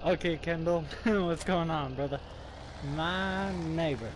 Okay, Kendall, what's going on, brother? My neighbor.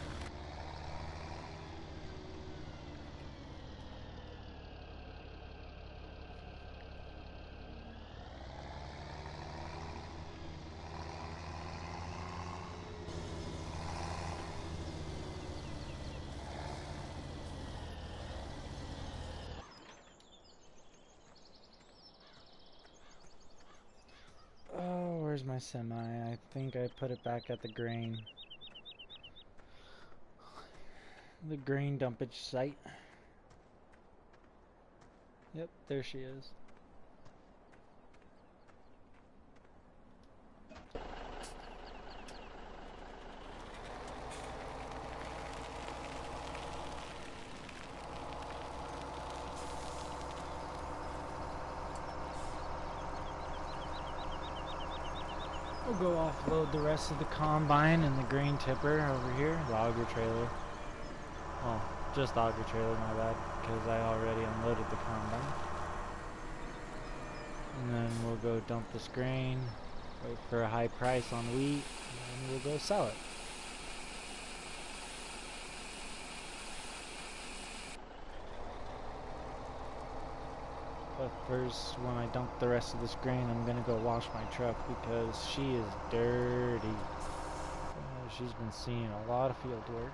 Oh, where's my semi? I think I put it back at the grain. The grain dumpage site. Yep, there she is. We'll go offload the rest of the combine and the grain tipper over here, the auger trailer. Well, just auger trailer, my bad, because I already unloaded the combine. And then we'll go dump this grain, wait for a high price on wheat, and we'll go sell it. But first, when I dump the rest of this grain, I'm gonna go wash my truck because she is dirty. She's been seeing a lot of field work.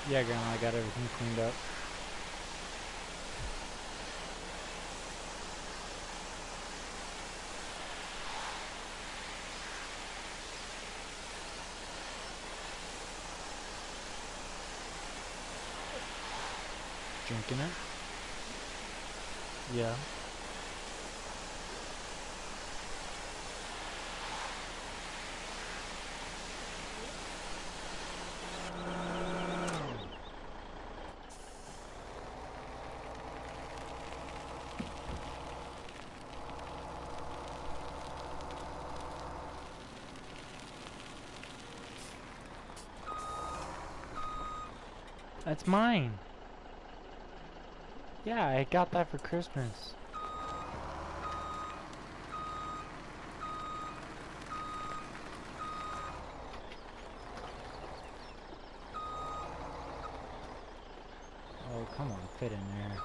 Yeah, Grandma, I got everything cleaned up. Drinking it? Yeah. That's mine. Yeah, I got that for Christmas. Oh, come on, fit in there.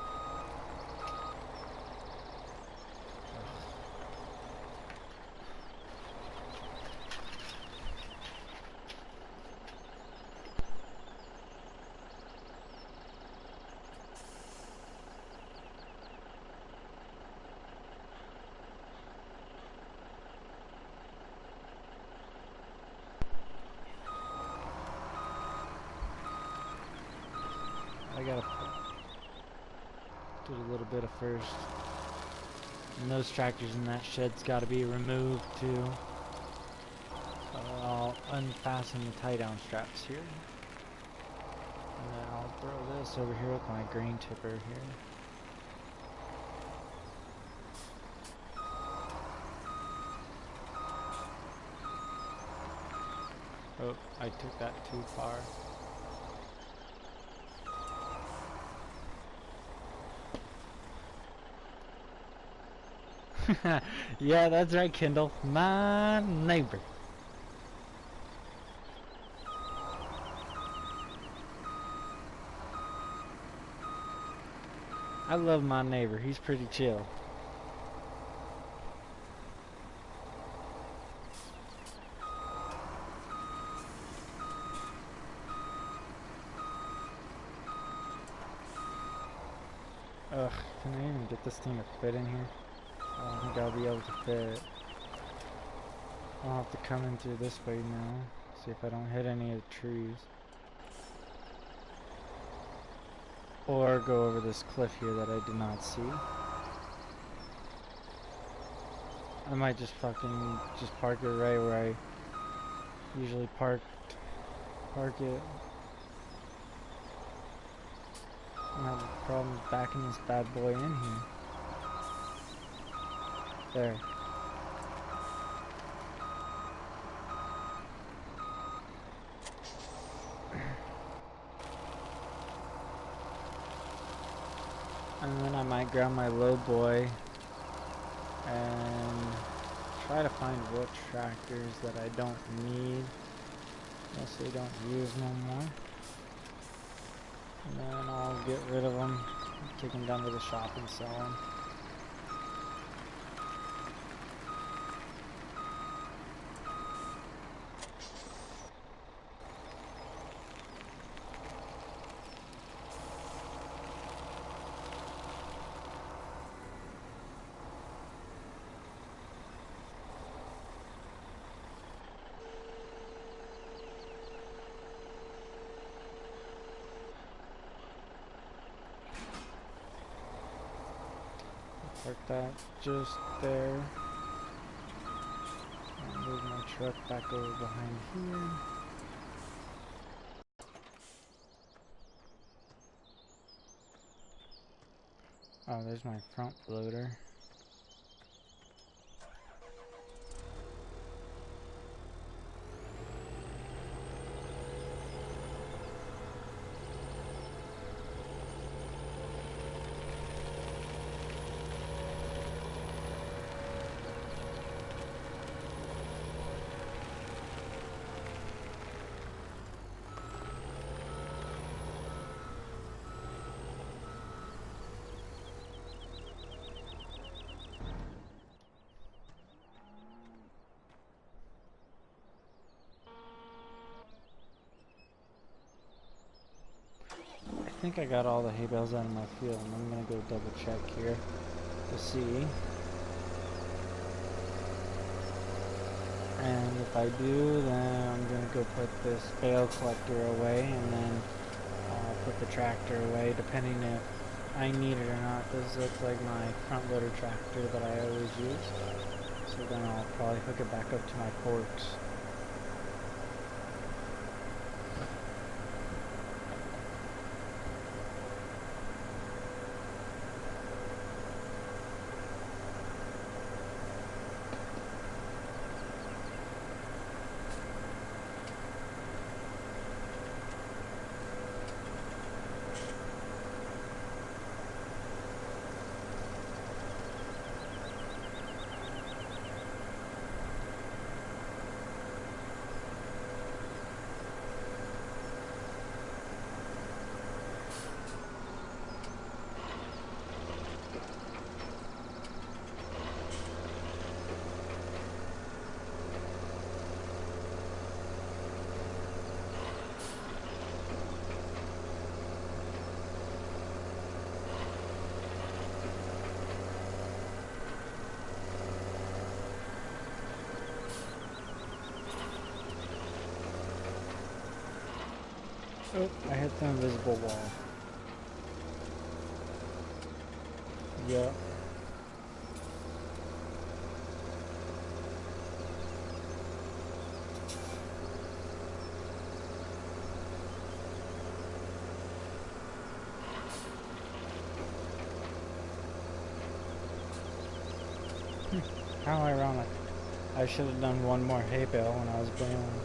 I gotta do a little bit of first. And those tractors in that shed's gotta be removed too. So I'll unfasten the tie-down straps here. And then I'll throw this over here with my grain tipper here. Oh, I took that too far. Yeah, that's right, Kindle. My neighbor. I love my neighbor. He's pretty chill. Ugh, can I even get this thing to fit in here? I don't think I'll be able to fit. I'll have to come in through this way now. See if I don't hit any of the trees. Or go over this cliff here that I did not see. I might just fucking just park it right where I usually park it. I don't have a problem backing this bad boy in here. There. And then I might grab my load boy and try to find what tractors that I don't need. Mostly don't use no more. And then I'll get rid of them, take them down to the shop and sell them. Park that just there. I'll move my truck back over behind here. Oh, there's my front loader. I think I got all the hay bales out of my field, and I'm gonna go double check here to see. And if I do, then I'm gonna go put this bale collector away, and then I'll put the tractor away, depending if I need it or not. This looks like my front loader tractor that I always use, so then I'll probably hook it back up to my forks. Oh, I hit the invisible wall. Yep. How ironic. I should have done one more hay bale when I was baling.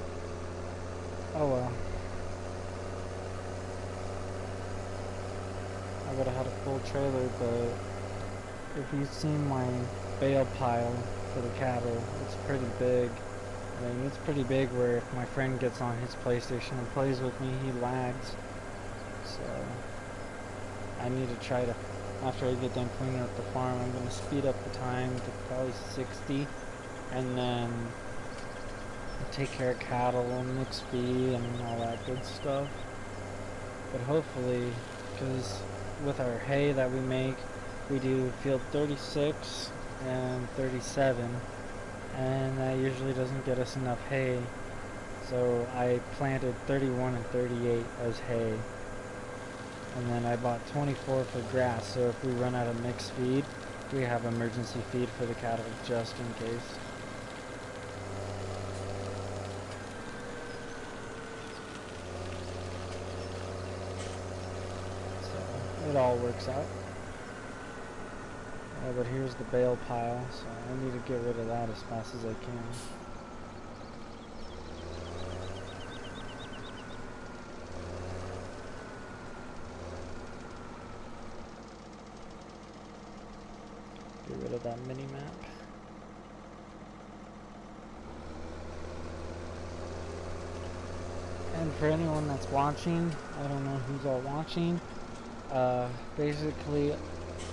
Oh well. I would have had a full trailer, but if you've seen my bale pile for the cattle, it's pretty big. I mean, it's pretty big where if my friend gets on his PlayStation and plays with me, he lags. So, I need to try to, after I get done cleaning up the farm, I'm going to speed up the time to probably 60, and then take care of cattle, mix feed, and all that good stuff. But hopefully, because with our hay that we make, we do field 36 and 37, and that usually doesn't get us enough hay. So I planted 31 and 38 as hay, and then I bought 24 for grass, so if we run out of mixed feed, we have emergency feed for the cattle just in case. So it all works out. But here's the bale pile, so I need to get rid of that as fast as I can. Get rid of that mini-map. And for anyone that's watching, I don't know who's all watching, basically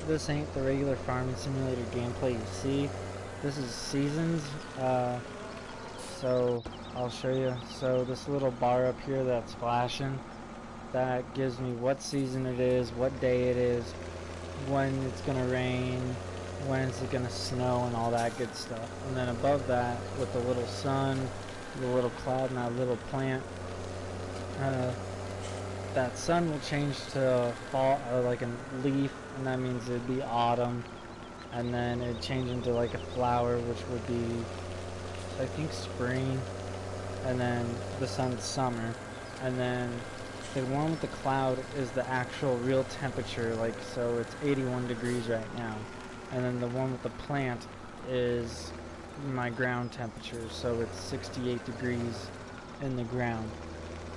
this ain't the regular farming simulator gameplay you see. This is seasons, so I'll show you. So this little bar up here that's flashing, that gives me what season it is, what day it is, when it's gonna rain, when it's gonna snow, and all that good stuff. And then above that, with the little sun, the little cloud, and that little plant, that sun will change to fall, like a leaf, and that means it'd be autumn. And then it'd change into like a flower, which would be, I think, spring. And then the sun's summer. And then the one with the cloud is the actual real temperature, like, so it's 81 degrees right now. And then the one with the plant is my ground temperature, so it's 68 degrees in the ground.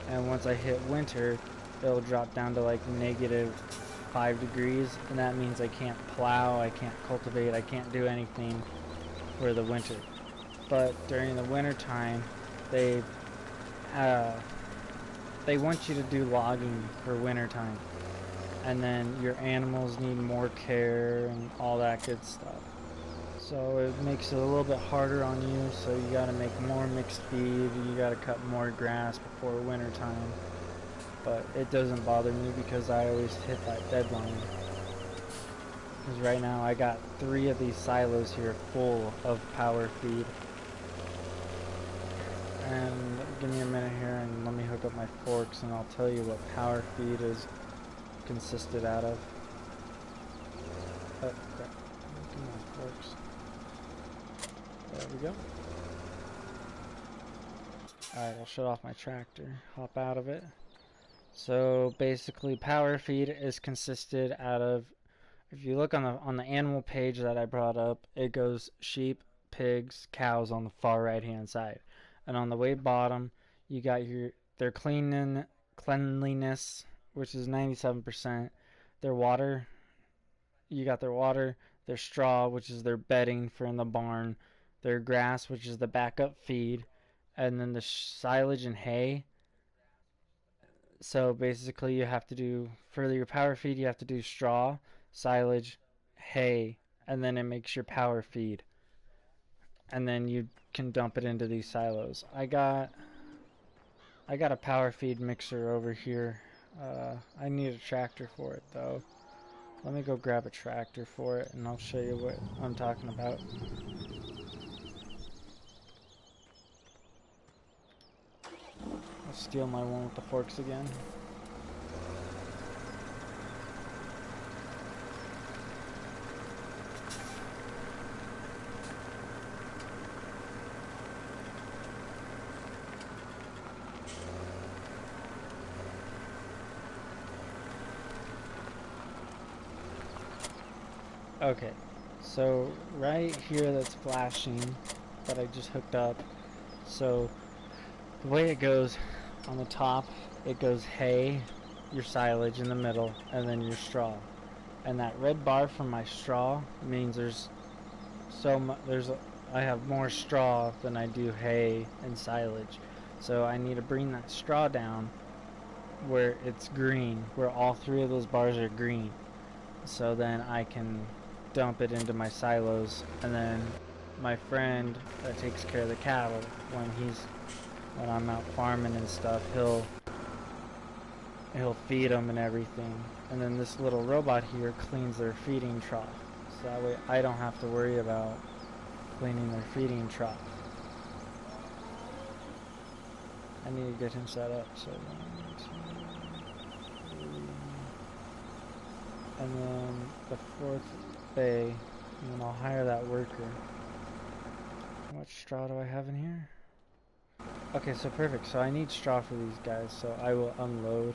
And once I hit winter, it'll drop down to like -5 degrees, and that means I can't plow, I can't cultivate, I can't do anything for the winter. But during the winter time, they want you to do logging for winter time, and then your animals need more care and all that good stuff. So it makes it a little bit harder on you, so you gotta make more mixed feed, you gotta cut more grass before winter time. But it doesn't bother me because I always hit that deadline. Because right now I got 3 of these silos here full of power feed. And give me a minute here and let me hook up my forks and I'll tell you what power feed is consisted out of. Oh, crap. Give me my forks. There we go. Alright, I'll shut off my tractor. Hop out of it. So basically power feed is consisted out of, if you look on the animal page that I brought up, it goes sheep, pigs, cows on the far right hand side. And on the way bottom, you got their cleanliness, which is 97%, their water, you got their water, their straw, which is their bedding for in the barn, their grass, which is the backup feed, and then the silage and hay. So basically you have to do, for your power feed, you have to do straw, silage, hay, and then it makes your power feed. And then you can dump it into these silos. I got a power feed mixer over here. I need a tractor for it though. Let me go grab a tractor for it and I'll show you what I'm talking about. I'll steal my one with the forks again. Okay, so right here that's flashing that I just hooked up. So the way it goes on the top, it goes hay, your silage in the middle, and then your straw. And that red bar from my straw means there's so much. I have more straw than I do hay and silage. So I need to bring that straw down where it's green, where all three of those bars are green. So then I can dump it into my silos, and then my friend that takes care of the cattle, when I'm out farming and stuff, he'll feed them and everything. And then this little robot here cleans their feeding trough, so that way I don't have to worry about cleaning their feeding trough. I need to get him set up. So 1, 2, 3, and then the 4th bay, and then I'll hire that worker. How much straw do I have in here? Okay, so perfect. So I need straw for these guys, so I will unload.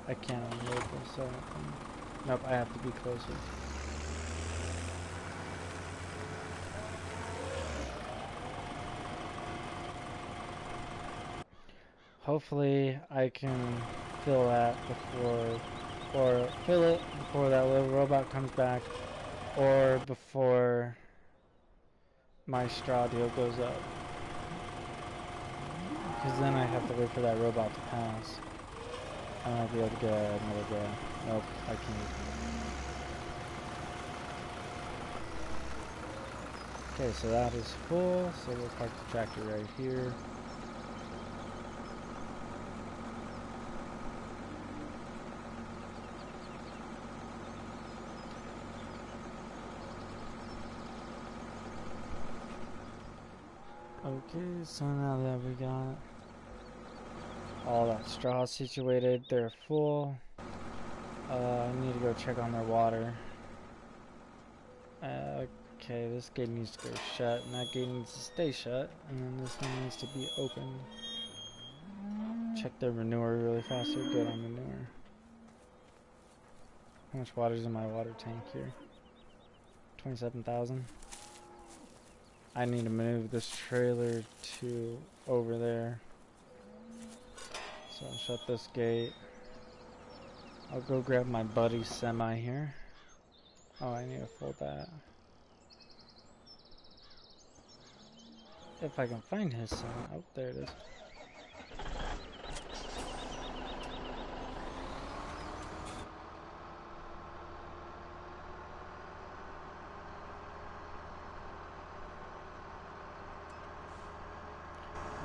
I can't unload this, so nope, I have to be closer. Hopefully I can fill that or fill it before that little robot comes back, or before my straw deal goes up. Because then I have to wait for that robot to pass. I might be able to get another guy. Nope, I can't. Okay, so that is full, so we'll park the tractor right here. Okay, so now that we got all that straw situated, they're full. I need to go check on their water. Okay, this gate needs to go shut, and that gate needs to stay shut, and then this one needs to be opened. Check their manure really fast. They're good on manure. How much water is in my water tank here? 27,000. I need to move this trailer to over there. So I'll shut this gate. I'll go grab my buddy's semi here. Oh, I need to fold that. If I can find his semi. Oh, there it is.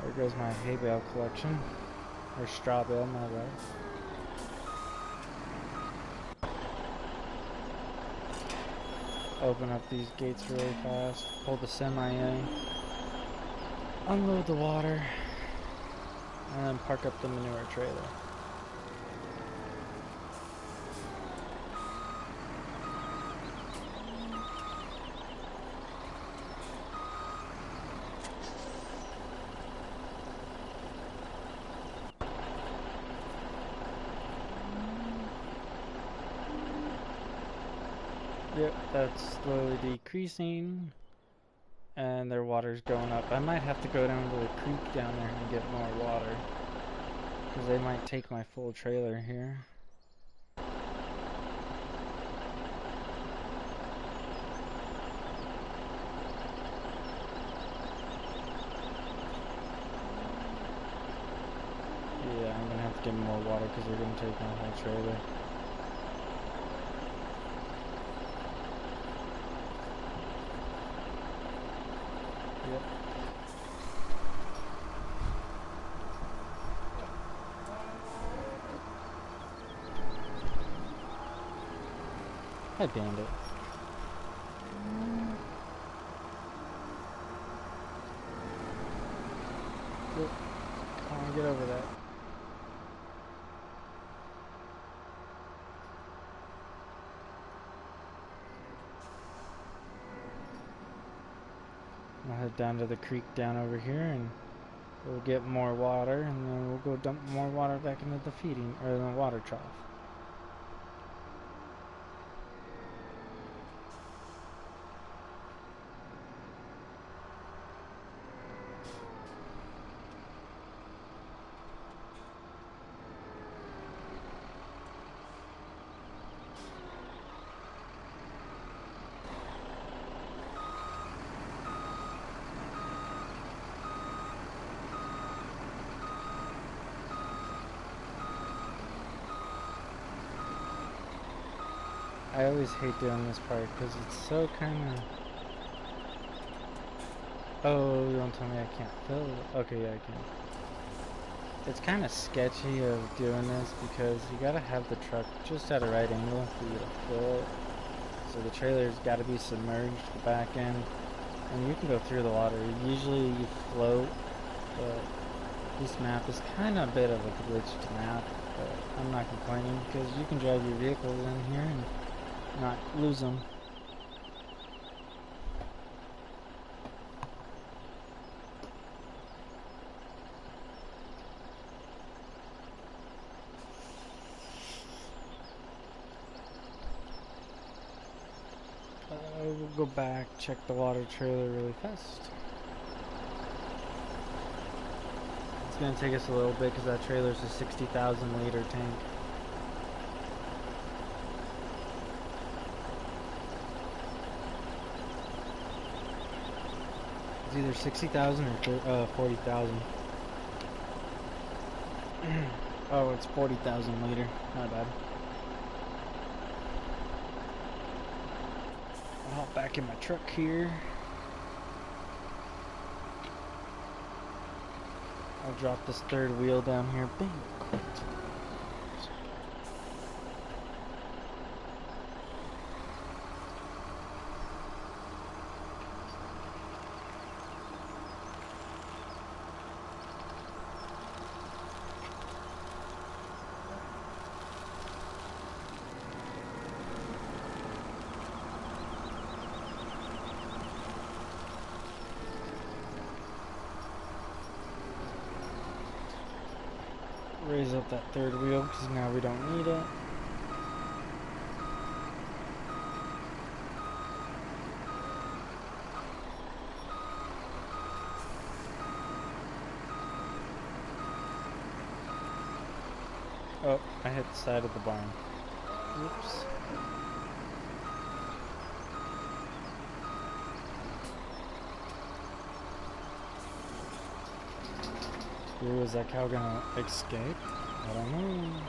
There goes my hay bale collection. Or straw bale, my bad. Open up these gates really fast. Pull the semi in. Unload the water. And then park up the manure trailer. Yep, that's slowly decreasing, and their water's going up. I might have to go down to the creek down there and get more water, because they might take my full trailer here. Yeah, I'm gonna have to get more water because they're gonna take my whole trailer. Yep. Hi, Bandit. Yep. Come on, get over that. I'll head down to the creek down over here and we'll get more water, and then we'll go dump more water back into the feeding, or the water trough. I always hate doing this part because it's so kind of... Oh, you don't tell me I can't fill it. Okay, yeah, I can. It's kind of sketchy of doing this because you gotta have the truck just at a right angle for you to fill it. So the trailer's gotta be submerged, the back end, and you can go through the water. Usually you float, but this map is kind of a bit of a glitched map, but I'm not complaining because you can drive your vehicles in here and not lose them. We'll go back, check the water trailer really fast. It's gonna take us a little bit because that trailer's a 60,000 liter tank. It's either 60,000 or 40,000. Oh, it's 40,000 liter. Not bad. I'll hop back in my truck here. I'll drop this third wheel down here. Bing. Raise up that third wheel because now we don't need it. Oh, I hit the side of the barn. Oops. Ooh, is that cow gonna escape? I don't know.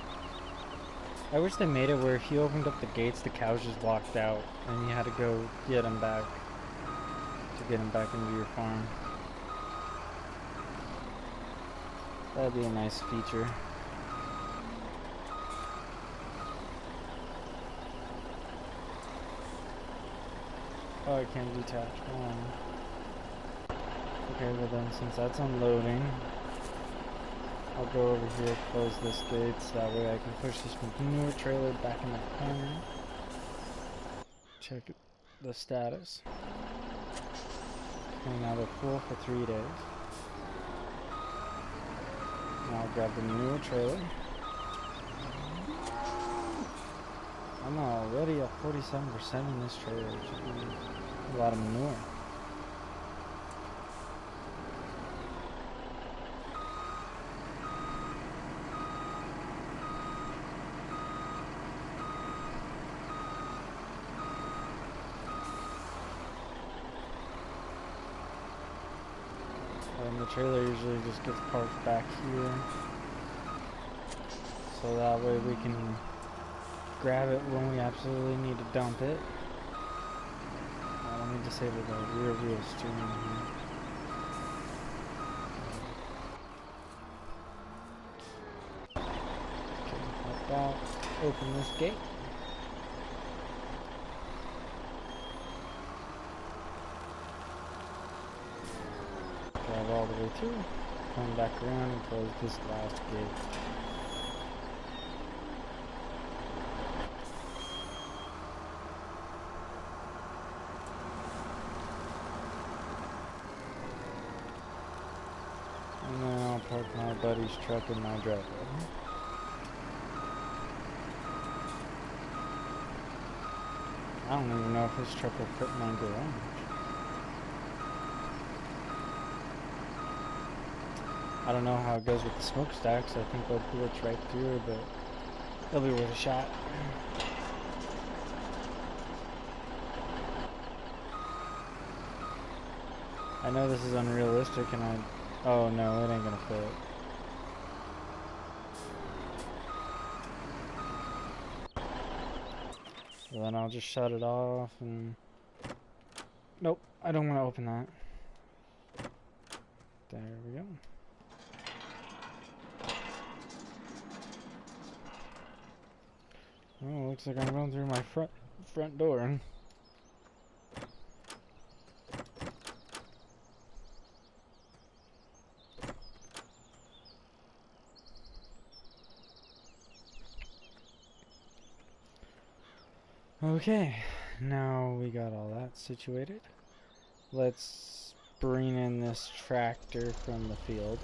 I wish they made it where if you opened up the gates, the cows just walked out, and you had to go get them back to get them back into your farm. That'd be a nice feature. Oh, I can't detach one. Okay, well then, since that's unloading, I'll go over here, close this gate, so that way I can push this manure trailer back in that corner. Check the status. Okay, now they're full for 3 days. Now I'll grab the manure trailer. I'm already at 47% in this trailer, which should be a lot of manure. And the trailer usually just gets parked back here, so that way we can grab it when we absolutely need to dump it. Let me disable the rear wheel steering here. Okay, hop out, open this gate. Drive all the way through, come back around and close this last gate. And then I'll park my buddy's truck in my driveway. I don't even know if this truck will fit in my garage. I don't know how it goes with the smokestacks. I think they'll glitch right through, but it'll be worth a shot. I know this is unrealistic and oh no, it ain't gonna fit. So then I'll just shut it off and... Nope, I don't want to open that. There we go. Oh, looks like I'm going through my front door. Okay, now we got all that situated. Let's bring in this tractor from the field.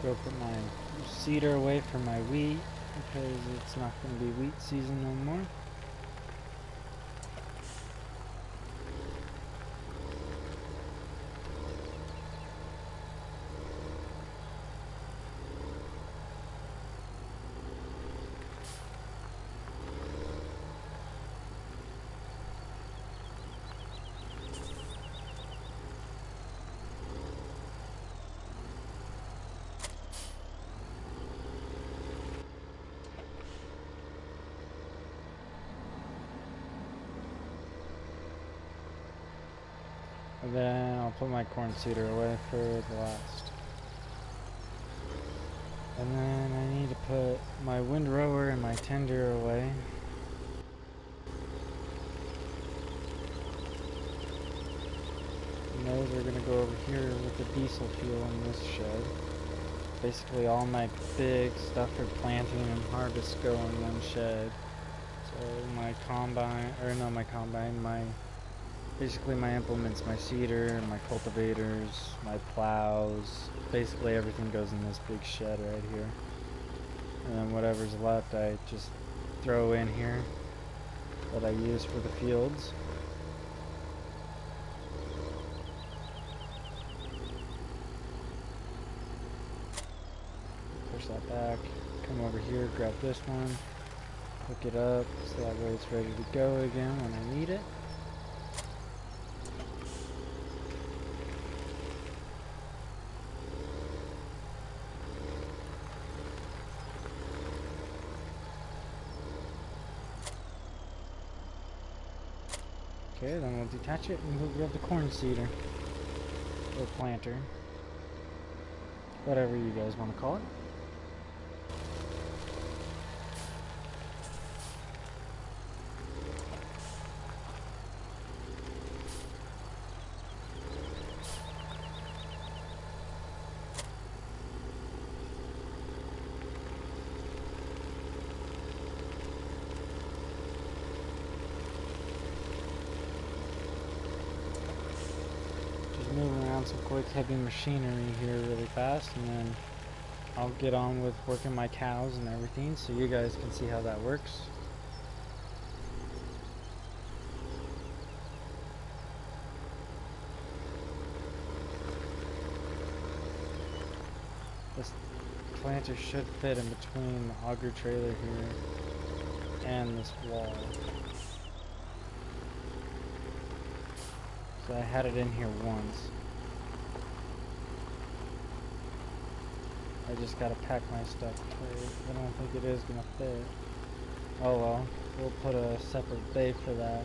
Go put my cedar away from my wheat because it's not going to be wheat season no more. And then I'll put my corn cedar away for the last. And then I need to put my windrower and my tender away. And those are going to go over here with the diesel fuel in this shed. Basically all my big stuff for planting and harvest go in one shed. So my combine, or not my combine, basically my implements, my seeder, my cultivators, my plows, basically everything goes in this big shed right here. And then whatever's left I just throw in here that I use for the fields. Push that back, come over here, grab this one, hook it up so that way it's ready to go again when I need it. Okay, then we'll detach it and we'll grab the corn seeder. Or planter. Whatever you guys want to call it. Moving around some quick heavy machinery here really fast, and then I'll get on with working my cows and everything so you guys can see how that works. This planter should fit in between the auger trailer here and this wall. So I had it in here once. I just gotta pack my stuff tight. I don't think it is gonna fit. Oh well, we'll put a separate bay for that.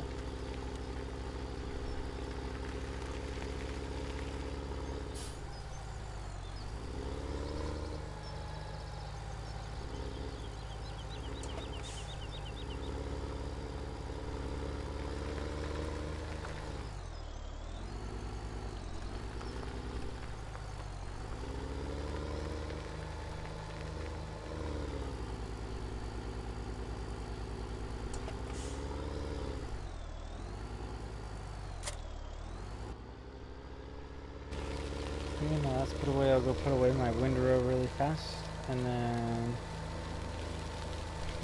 Now that's put away. I'll go put away my windrow really fast, and then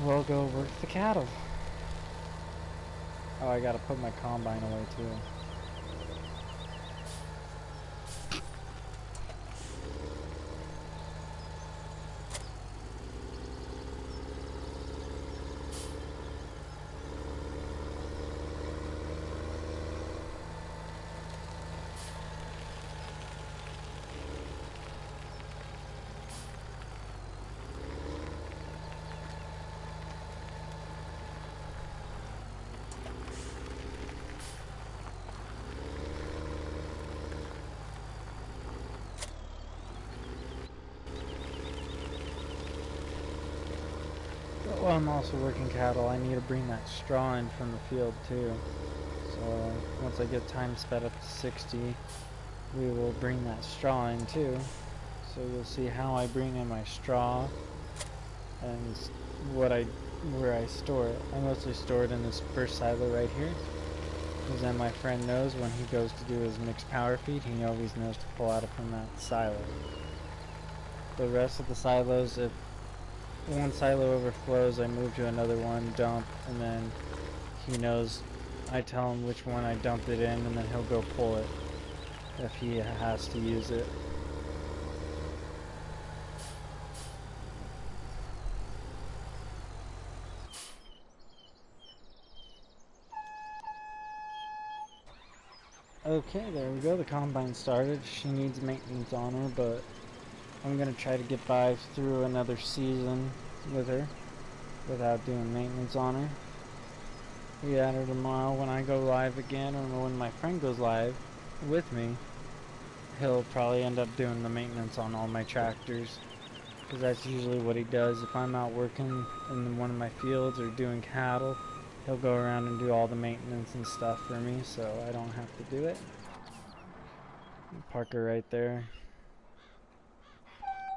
we'll go work the cattle. Oh, I gotta put my combine away too. While I'm also working cattle, I need to bring that straw in from the field too. So once I get time sped up to 60, we will bring that straw in too. So you'll see how I bring in my straw and where I store it. I mostly store it in this first silo right here, because then my friend knows when he goes to do his mixed power feed, he always knows to pull out it from that silo. The rest of the silos, if one silo overflows, I move to another one, dump, and then he knows, I tell him which one I dumped it in, and then he'll go pull it if he has to use it. Okay, there we go, the combine started. She needs maintenance on her, but I'm gonna try to get by through another season with her without doing maintenance on her. We add her tomorrow when I go live again, or when my friend goes live with me. He'll probably end up doing the maintenance on all my tractors, because that's usually what he does. If I'm out working in one of my fields or doing cattle, he'll go around and do all the maintenance and stuff for me, so I don't have to do it. Park her right there.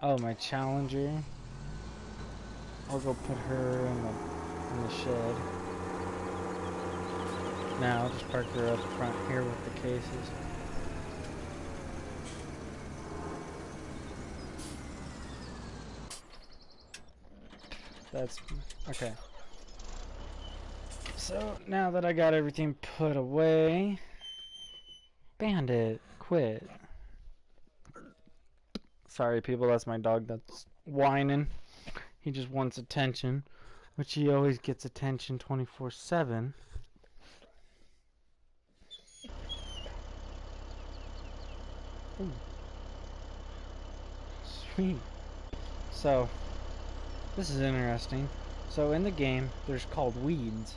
Oh, my Challenger. I'll go put her in the shed. Now I'll just park her up front here with the cases. That's okay. So now that I got everything put away, Bandit, quit. Sorry people, that's my dog that's whining. He just wants attention, which he always gets attention 24/7. Ooh. Sweet. So, this is interesting. So in the game, there's called weeds.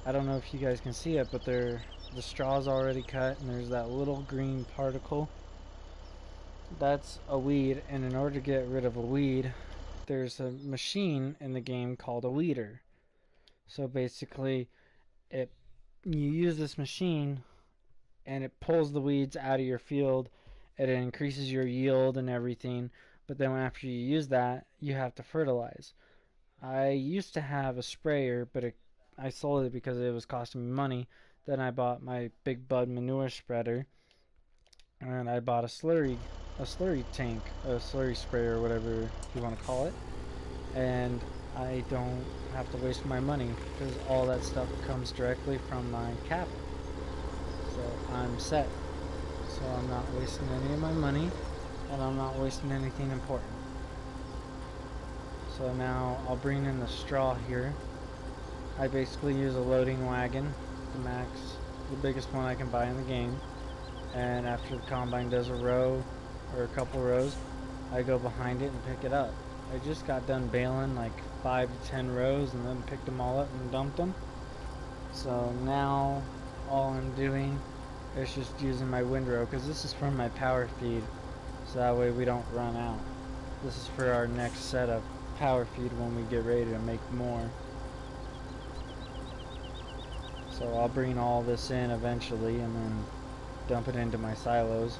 I don't know if you guys can see it, but the straw's already cut, and there's that little green particle. That's a weed, and in order to get rid of a weed, there's a machine in the game called a weeder. So basically, you use this machine, and it pulls the weeds out of your field, and it increases your yield and everything. But then after you use that, you have to fertilize. I used to have a sprayer, but I sold it because it was costing me money. Then I bought my Big Bud manure spreader, and I bought a slurry tank, a slurry sprayer, whatever you want to call it, and I don't have to waste my money because all that stuff comes directly from my cattle. So I'm set. So I'm not wasting any of my money, and I'm not wasting anything important. So now I'll bring in the straw here. I basically use a loading wagon, the biggest one I can buy in the game. and after the combine does a row or a couple rows, I go behind it and pick it up. I just got done baling like 5 to 10 rows and then picked them all up and dumped them. So now all I'm doing is just using my windrow, because this is from my power feed, so that way we don't run out. This is for our next set of power feed when we get ready to make more. So I'll bring all this in eventually and then dump it into my silos.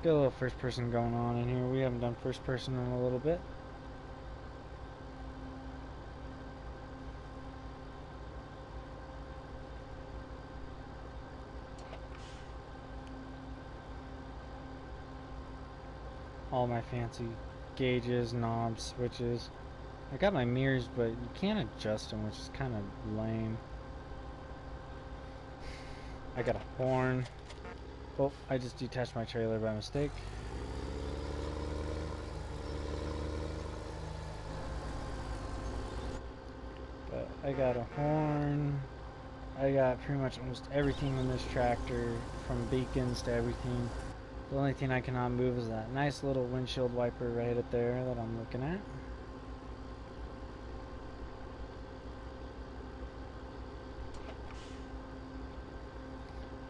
Got a little first person going on in here. We haven't done first person in a little bit. All my fancy gauges, knobs, switches. I got my mirrors, but you can't adjust them, which is kind of lame. I got a horn. Oh, I just detached my trailer by mistake. But I got a horn. I got pretty much almost everything in this tractor, from beacons to everything. The only thing I cannot move is that nice little windshield wiper right up there that I'm looking at.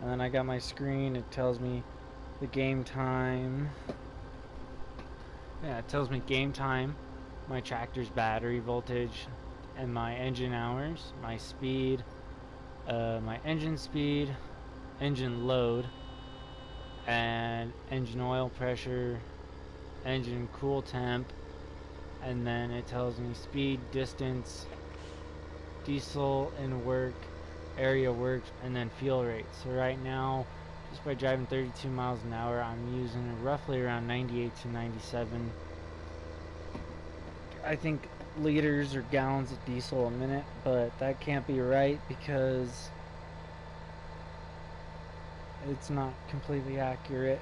And then I got my screen. It tells me the game time. Yeah, it tells me game time, my tractor's battery voltage, and my engine hours, my speed, my engine speed, engine load, and engine oil pressure, engine cool temp, and then it tells me speed, distance, diesel in work, area worked, and then fuel rate. So right now, just by driving 32 miles an hour, I'm using roughly around 98 to 97, I think, liters or gallons of diesel a minute, but that can't be right because it's not completely accurate.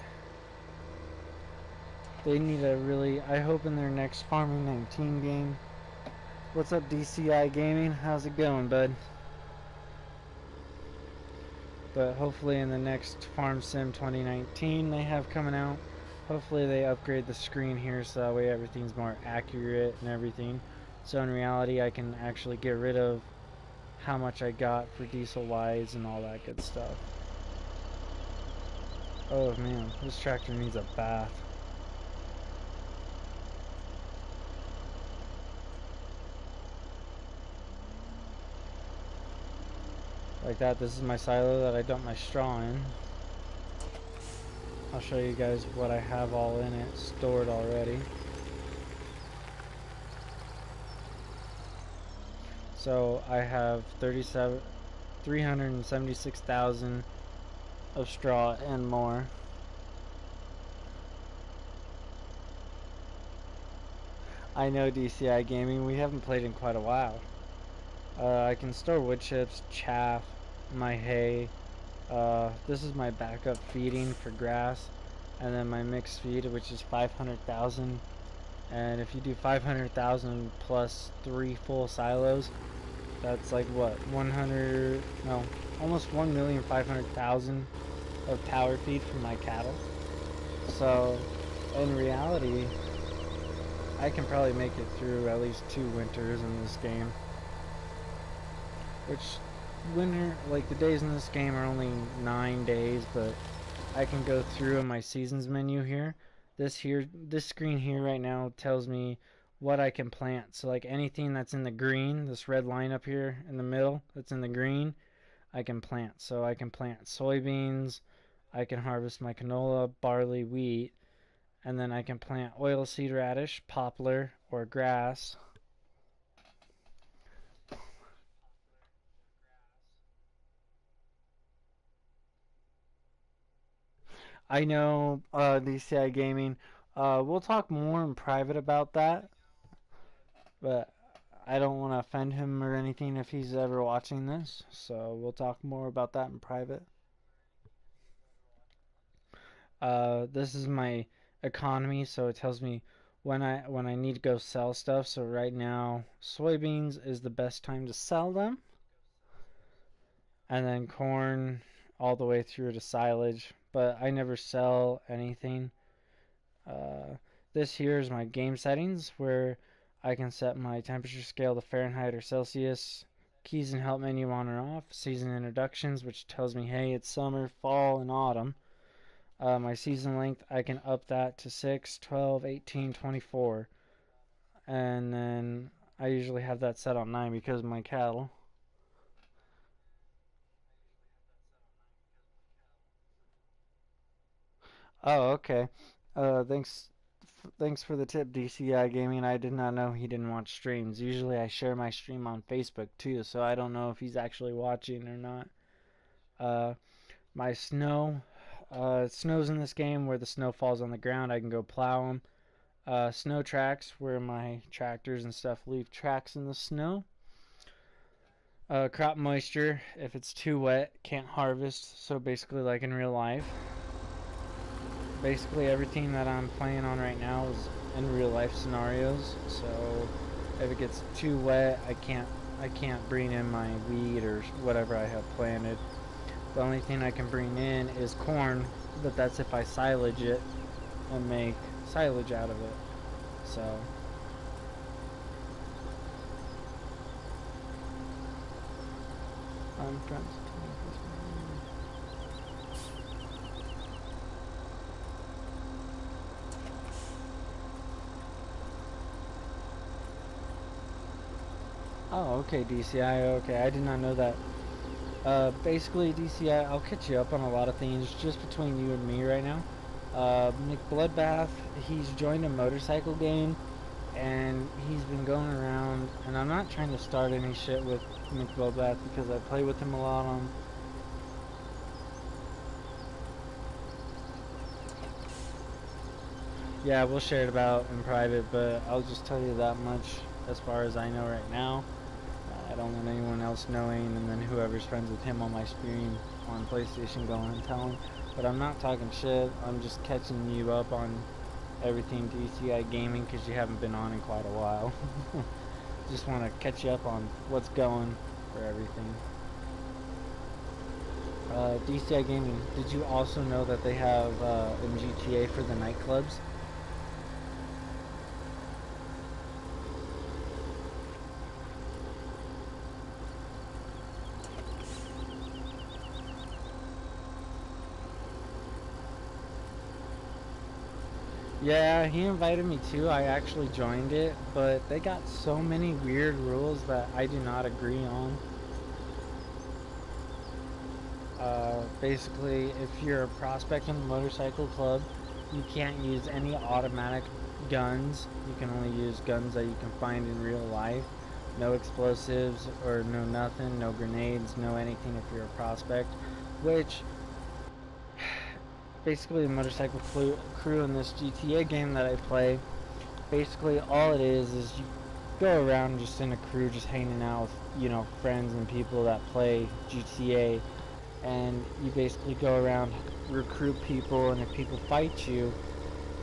They need a really, I hope in their next Farming 19 game. What's up, DCI Gaming? How's it going, bud? But hopefully in the next Farm Sim 2019 they have coming out, hopefully they upgrade the screen here so that way everything's more accurate and everything. So in reality I can actually get rid of how much I got for diesel wise and all that good stuff. Oh man, this tractor needs a bath. Like that, this is my silo that I dump my straw in. I'll show you guys what I have all in it stored already. So I have 376,000 of straw and more. I know, DCI Gaming, we haven't played in quite a while. I can store wood chips, chaff, my hay. This is my backup feeding for grass, and then my mixed feed, which is 500,000. And if you do 500,000 plus 3 full silos, that's like what, 100, no, almost 1,500,000 of power feed for my cattle. So in reality, I can probably make it through at least 2 winters in this game. Which, winter, like the days in this game are only 9 days, but I can go through in my seasons menu here. This screen here right now tells me what I can plant. So like anything that's in the green, this red line up here in the middle that's in the green, I can plant. So I can plant soybeans, I can harvest my canola, barley, wheat, and then I can plant oilseed radish, poplar, or grass. I know, DCI Gaming. We'll talk more in private about that, but I don't want to offend him or anything if he's ever watching this. So we'll talk more about that in private. This is my economy, so it tells me when I need to go sell stuff. So right now, soybeans is the best time to sell them. and then corn all the way through to silage. But I never sell anything. Uh, this here is my game settings where I can set my temperature scale to Fahrenheit or Celsius. Keys and help menu on or off. Season introductions, which tells me, hey, it's summer, fall, and autumn. My season length, I can up that to 6, 12, 18, 24. And then I usually have that set on 9 because of my cattle. Oh, okay. Thanks for the tip, DCI Gaming. I did not know he didn't watch streams. Usually I share my stream on Facebook too, so I don't know if he's actually watching or not. Uh, my snow, it snows in this game where the snow falls on the ground. I can go plow them. Snow tracks where my tractors and stuff leave tracks in the snow. Crop moisture, if it's too wet, can't harvest. So basically, like in real life, basically everything that I'm playing on right now is in real life scenarios. So if it gets too wet, I can't bring in my wheat or whatever I have planted. The only thing I can bring in is corn, but that's if I silage it and make silage out of it. So I'm trying to. Oh, okay, DCI. Okay, I did not know that. Basically, DCI, I'll catch you up on a lot of things just between you and me right now. Nick Bloodbath, he's joined a motorcycle game, and he's been going around, and I'm not trying to start any shit with Nick Bloodbath because I play with him a lot on. Yeah, we'll share it about in private, but I'll just tell you that much as far as I know right now. I don't want anyone else knowing, and then whoever's friends with him on my stream on PlayStation going and tell him. But I'm not talking shit. I'm just catching you up on everything DCI Gaming because you haven't been on in quite a while. Just want to catch you up on what's going for everything. DCI Gaming, did you also know that they have in GTA for the nightclubs? Yeah, he invited me too. I actually joined it, but they got so many weird rules that I do not agree on. Basically, if you're a prospect in the motorcycle club, you can't use any automatic guns. You can only use guns that you can find in real life. No explosives or no nothing, no grenades, no anything if you're a prospect. Which, basically, the motorcycle crew in this GTA game that I play, basically all it is you go around just in a crew, just hanging out with, friends and people that play GTA, and you basically go around, recruit people, and if people fight you,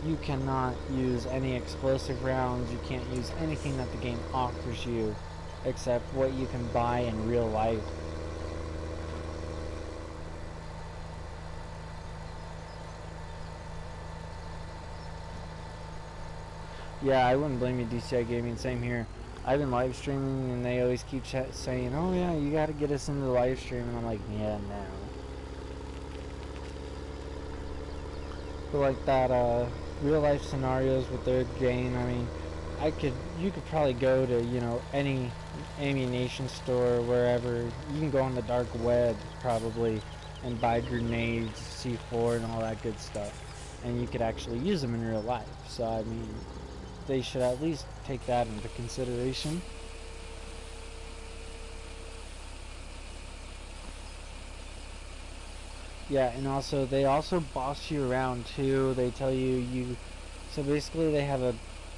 you cannot use any explosive rounds, you can't use anything that the game offers you, except what you can buy in real life. Yeah, I wouldn't blame you, DCI Gaming, same here. I've been live streaming and they always keep saying, oh yeah, you gotta get us into the live stream, and I'm like, yeah, no. But like that, real life scenarios with their game, I mean, you could probably go to, any ammunition store, wherever. You can go on the dark web, probably, and buy grenades, C4, and all that good stuff. And you could actually use them in real life. So, I mean, they should at least take that into consideration. Yeah, and also they also boss you around too. They tell you so basically they have a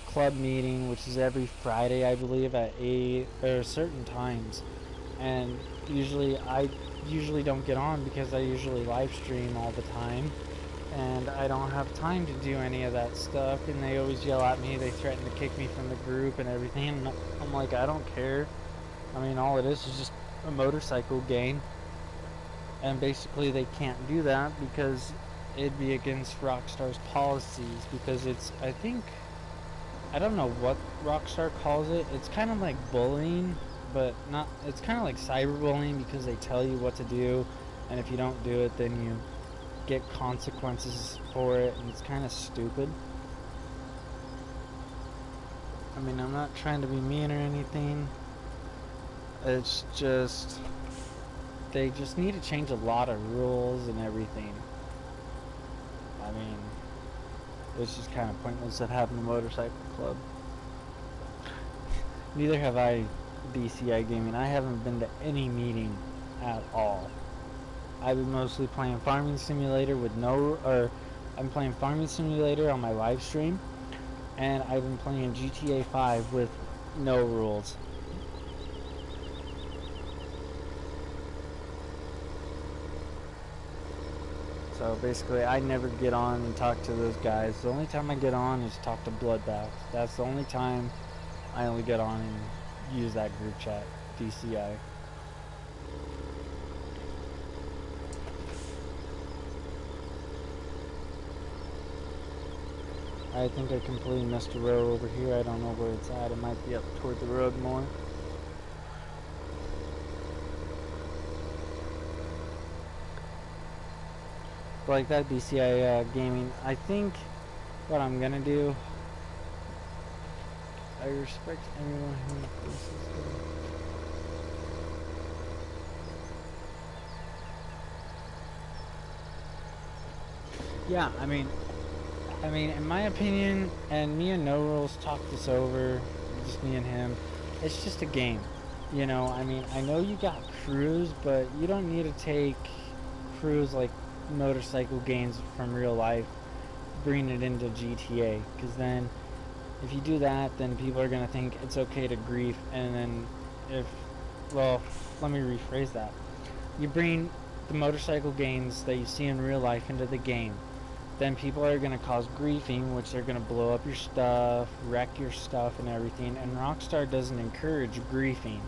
club meeting which is every Friday I believe at 8 or certain times. And I usually don't get on because I usually live stream all the time and I don't have time to do any of that stuff, and they always yell at me. They threaten to kick me from the group and everything. I'm like, I don't care. I mean, all it is just a motorcycle game. And basically they can't do that because it'd be against Rockstar's policies, because it's, I think, I don't know what Rockstar calls it. It's kind of like bullying, but not, it's kind of like cyberbullying, because they tell you what to do, and if you don't do it, then you get consequences for it, and it's kind of stupid. I mean, I'm not trying to be mean or anything. It's just, they just need to change a lot of rules and everything. I mean, it's just kind of pointless at having a motorcycle club. Neither have I, DCI Gaming. I haven't been to any meeting at all. I've been mostly playing Farming Simulator with no, or I'm playing Farming Simulator on my live stream, and I've been playing GTA 5 with no rules. So basically, I never get on and talk to those guys. The only time I get on is talk to Bloodbath. That's the only time I only get on and use that group chat, DCI. I think I completely missed a row over here. I don't know where it's at. It might be up toward the road more. But like that, DCI Gaming, I think what I'm gonna do, I respect everyone who places there. Yeah, I mean, in my opinion, and me and No Rules talked this over, just me and him, it's just a game. You know, I mean, I know you got crews, but you don't need to take crews like motorcycle games from real life, bring it into GTA, because then if you do that, then people are going to think it's okay to grief, and then if, well, let me rephrase that. You bring the motorcycle games that you see in real life into the game, then people are going to cause griefing, which they're going to blow up your stuff, wreck your stuff and everything, and Rockstar doesn't encourage griefing.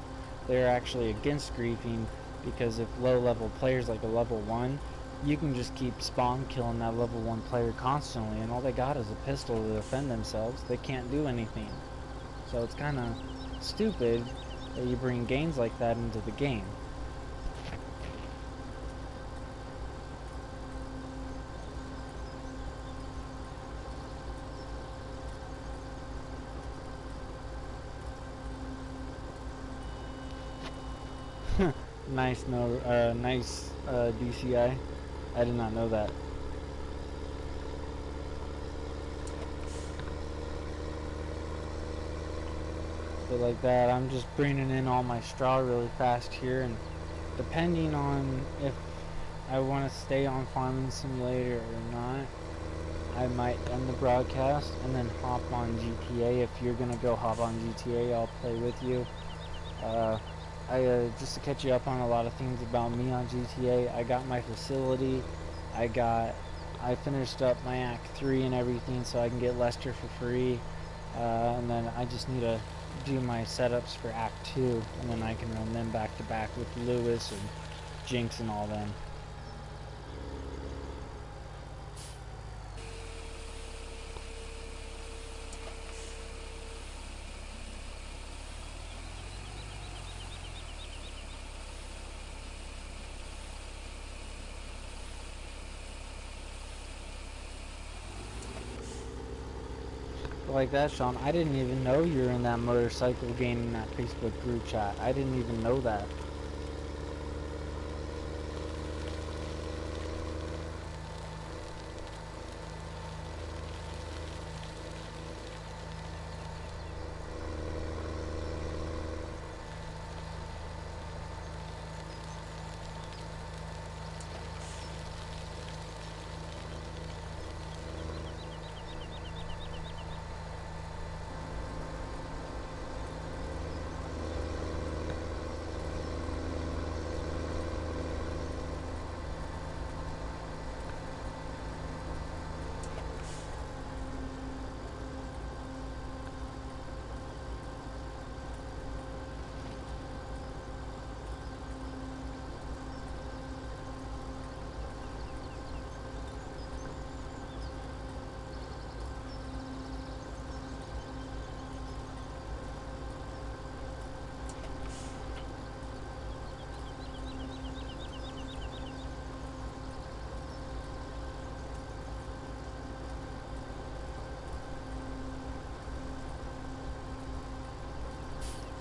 They're actually against griefing, because if low-level players like a level 1, you can just keep spawn killing that level 1 player constantly, and all they got is a pistol to defend themselves. They can't do anything. So it's kind of stupid that you bring games like that into the game. Nice, DCI. I did not know that. But like that, I'm just bringing in all my straw really fast here, and depending on if I want to stay on Farming Simulator or not, I might end the broadcast and then hop on GTA. If you're gonna go hop on GTA, I'll play with you. Just to catch you up on a lot of things about me on GTA, I got my facility, I finished up my Act 3 and everything, so I can get Lester for free, and then I just need to do my setups for Act 2, and then I can run them back to back with Lewis and Jinx and all them. Like that, Sean, I didn't even know you were in that motorcycle game in that Facebook group chat. I didn't even know that.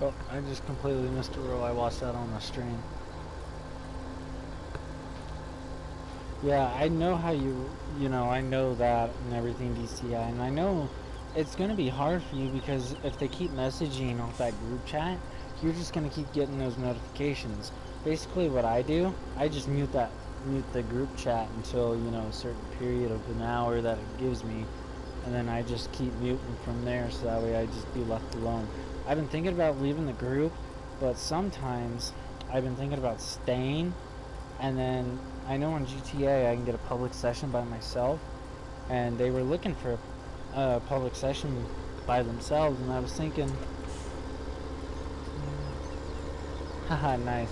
Oh, I just completely missed a roll. I watched that on the stream. Yeah, I know how you know, I know that and everything, DCI, and I know it's going to be hard for you because if they keep messaging off that group chat, you're just going to keep getting those notifications. Basically what I do, I just mute the group chat until, you know, a certain period of an hour that it gives me, and then I just keep muting from there so that way I just be left alone. I've been thinking about leaving the group, but sometimes I've been thinking about staying, and then I know on GTA I can get a public session by myself, and they were looking for a public session by themselves, and I was thinking, haha, nice.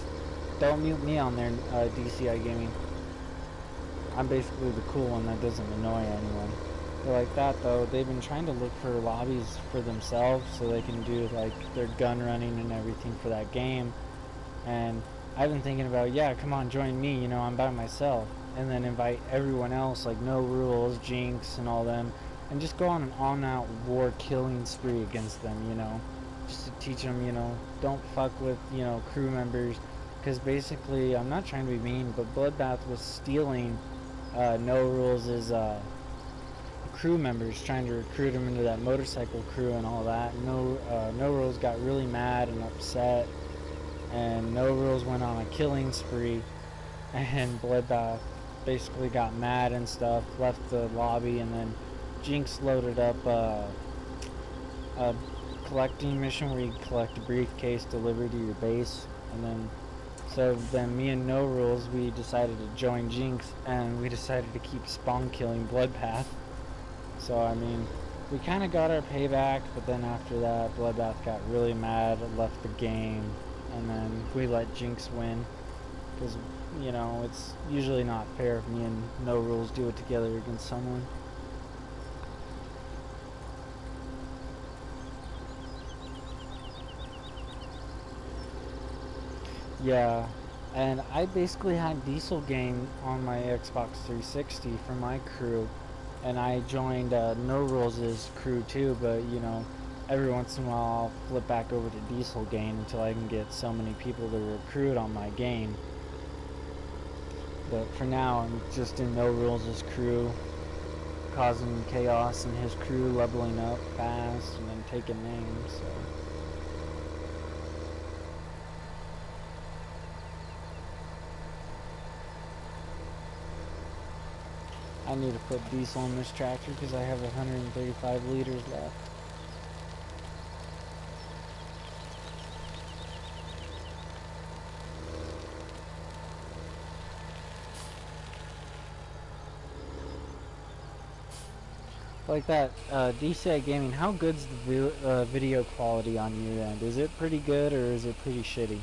Don't mute me on there, DCI Gaming. I'm basically the cool one that doesn't annoy anyone. They're like that though. They've been trying to look for lobbies for themselves so they can do like their gun running and everything for that game. And I've been thinking about, yeah, come on, join me, you know, I'm by myself. And then invite everyone else, like No Rules, Jinx, and all them, and just go on an all-out war killing spree against them, you know. Just to teach them, you know, don't fuck with, you know, crew members. Because basically, I'm not trying to be mean, but Bloodbath was stealing No Rules' crew members, trying to recruit him into that motorcycle crew and all that. No Rules got really mad and upset, and No Rules went on a killing spree, and Bloodbath basically got mad and stuff, left the lobby, and then Jinx loaded up a collecting mission where you collect a briefcase delivered to your base, and then me and No Rules, we decided to join Jinx, and we decided to keep spawn killing Bloodbath. So I mean, we kind of got our payback, but then after that, Bloodbath got really mad and left the game, and then we let Jinx win, because, you know, it's usually not fair if me and No Rules do it together against someone. Yeah, and I basically had Diesel Gang on my Xbox 360 for my crew, and I joined No Rules' crew too, but, you know, every once in a while I'll flip back over to Diesel Gang until I can get so many people to recruit on my game. But for now, I'm just in No Rules' crew, causing chaos, and his crew leveling up fast and then taking names, so. I need to put diesel on this tractor because I have 135 liters left. Like that, DCI Gaming, how good's the video quality on your end? Is it pretty good or is it pretty shitty?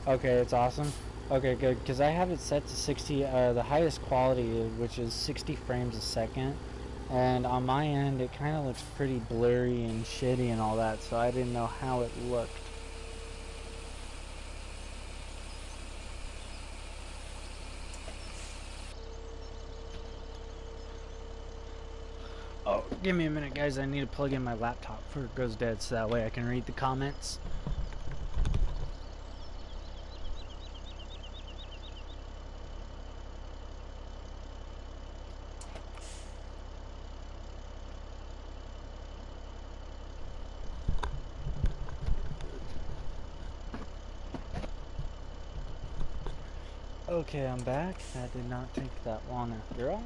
Okay, it's awesome. Okay, good, because I have it set to 60, the highest quality, which is 60 frames a second. And on my end, it kind of looks pretty blurry and shitty and all that, so I didn't know how it looked. Oh, give me a minute, guys. I need to plug in my laptop before it goes dead, so that way I can read the comments. Okay, I'm back. That did not take that long after all.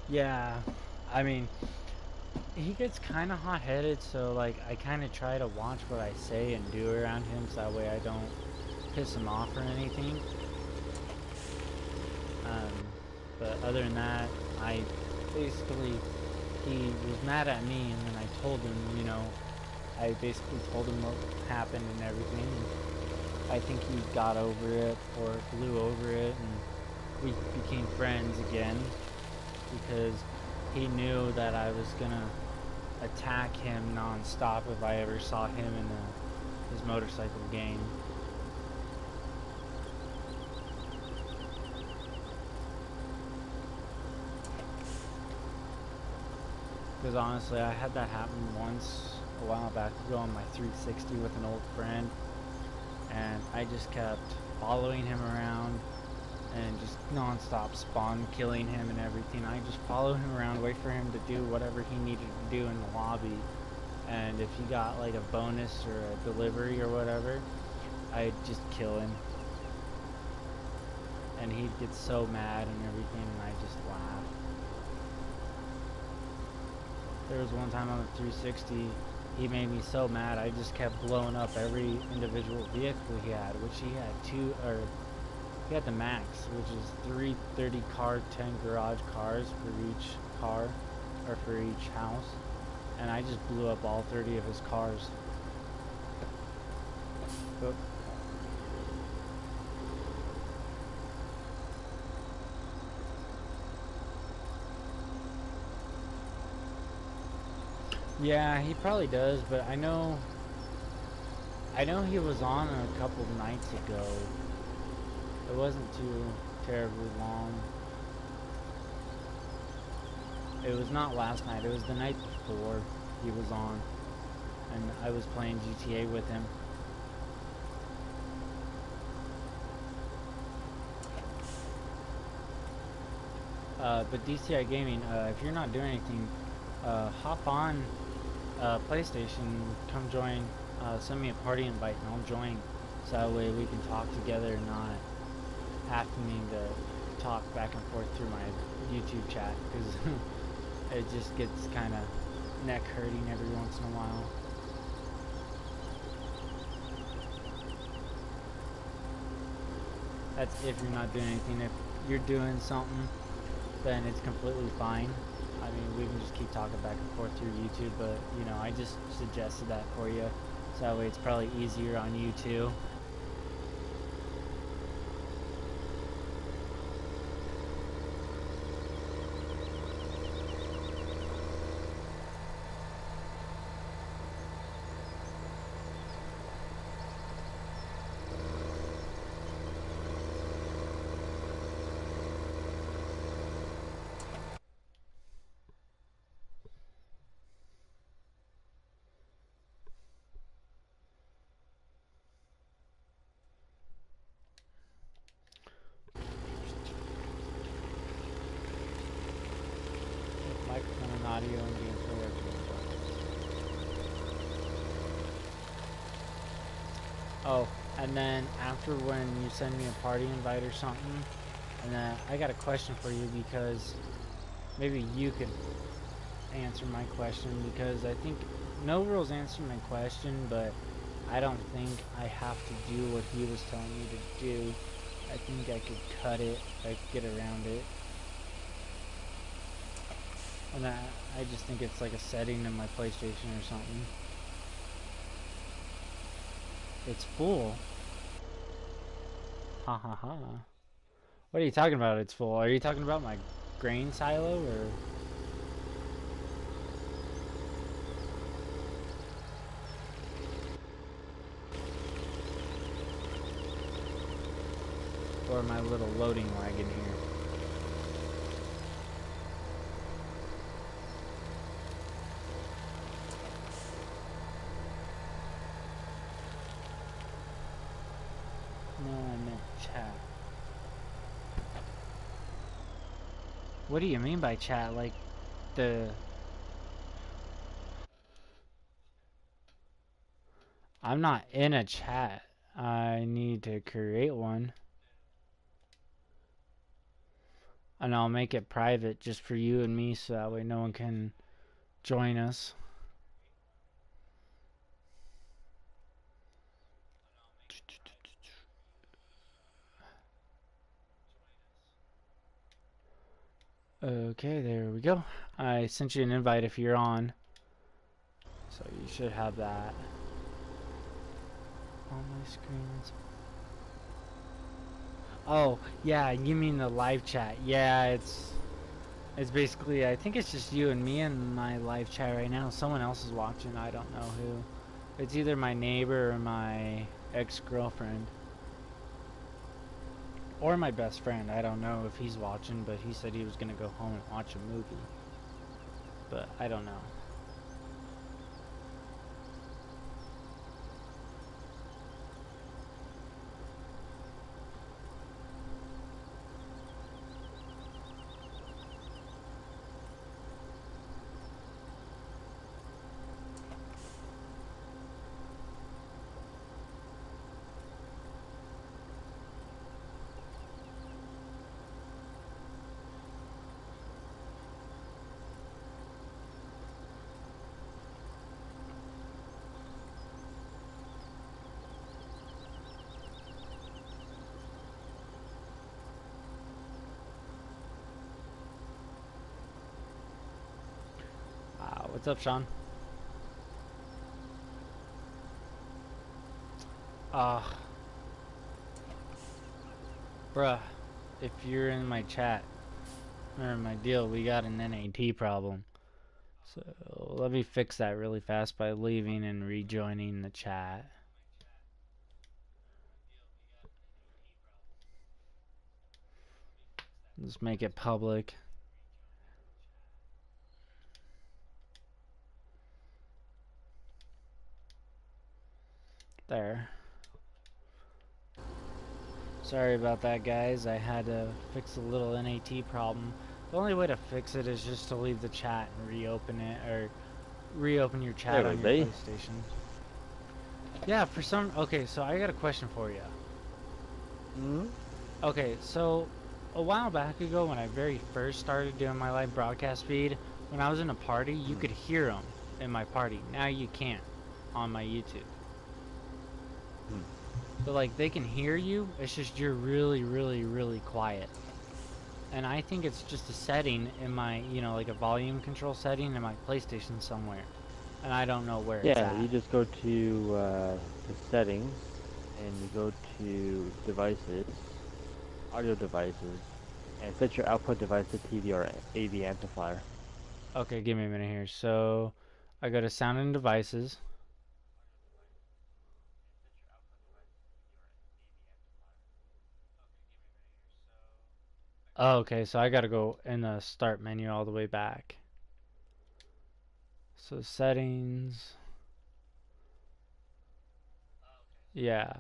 Yeah, I mean, he gets kind of hot-headed, so like I kind of try to watch what I say and do around him, so that way I don't piss him off or anything. But other than that, I basically, he was mad at me, and then I told him, you know, I basically told him what happened and everything, and I think he got over it or blew over it, and we became friends again because he knew that I was gonna attack him non-stop if I ever saw him in his motorcycle gang. Because honestly, I had that happen once a while back ago on my 360 with an old friend, and I just kept following him around and just non-stop spawn killing him and everything. I just follow him around, wait for him to do whatever he needed to do in the lobby, and if he got like a bonus or a delivery or whatever, I'd just kill him. And he'd get so mad and everything, and I just laugh. There was one time on the 360, he made me so mad, I just kept blowing up every individual vehicle he had, which he had he had the max, which is 330 car, 10 garage cars for each car, or for each house, and I just blew up all 30 of his cars. But yeah, he probably does, but I know he was on a couple nights ago. It wasn't too terribly long. It was not last night, it was the night before he was on, and I was playing GTA with him. But DCI Gaming, if you're not doing anything, hop on PlayStation, come join, send me a party invite and I'll join, so that way we can talk together and not having to talk back and forth through my YouTube chat, because it just gets kind of neck hurting every once in a while. That's if you're not doing anything. If you're doing something, then it's completely fine. I mean, we can just keep talking back and forth through YouTube, but, you know, I just suggested that for you, so that way it's probably easier on you too. Microphone and audio and gameplay. Oh, and then after, when you send me a party invite or something, and then I got a question for you, because maybe you could answer my question, because I think No Rules answered my question, but I don't think I have to do what he was telling me to do. I think I could cut it, I could get around it. And I just think it's like a setting in my PlayStation or something. It's full. Ha ha ha. What are you talking about? It's full. Are you talking about my grain silo, or my little loading wagon here? No, I meant chat. What do you mean by chat? Like the... I'm not in a chat. I need to create one. And I'll make it private just for you and me, so that way no one can join us. Okay, there we go. I sent you an invite if you're on. So you should have that on my screens. Oh, yeah, you mean the live chat. Yeah, it's basically, I think it's just you and me in my live chat right now. Someone else is watching, I don't know who. It's either my neighbor or my ex-girlfriend. Or my best friend. I don't know if he's watching, but he said he was gonna go home and watch a movie. But I don't know. What's up, Sean? Bruh, if you're in my chat, or my deal, we got an NAT problem. So let me fix that really fast by leaving and rejoining the chat. Just make it public. There. Sorry about that, guys. I had to fix a little NAT problem. The only way to fix it is just to leave the chat and reopen it, or reopen your chat on your PlayStation. Yeah, for some... Okay, so I got a question for you. Okay, so a while back ago when I very first started doing my live broadcast feed, when I was in a party, you could hear them in my party. Now you can't on my YouTube. But like they can hear you, it's just you're really, really, really quiet. And I think it's just a setting in my, you know, like a volume control setting in my PlayStation somewhere. And I don't know where it's at. Yeah, you just go to the settings, and you go to devices, audio devices, and set your output device to TV or AV amplifier. Okay, give me a minute here. So I go to sound and devices. Oh, okay, so I gotta go in the start menu all the way back. So settings. Yeah.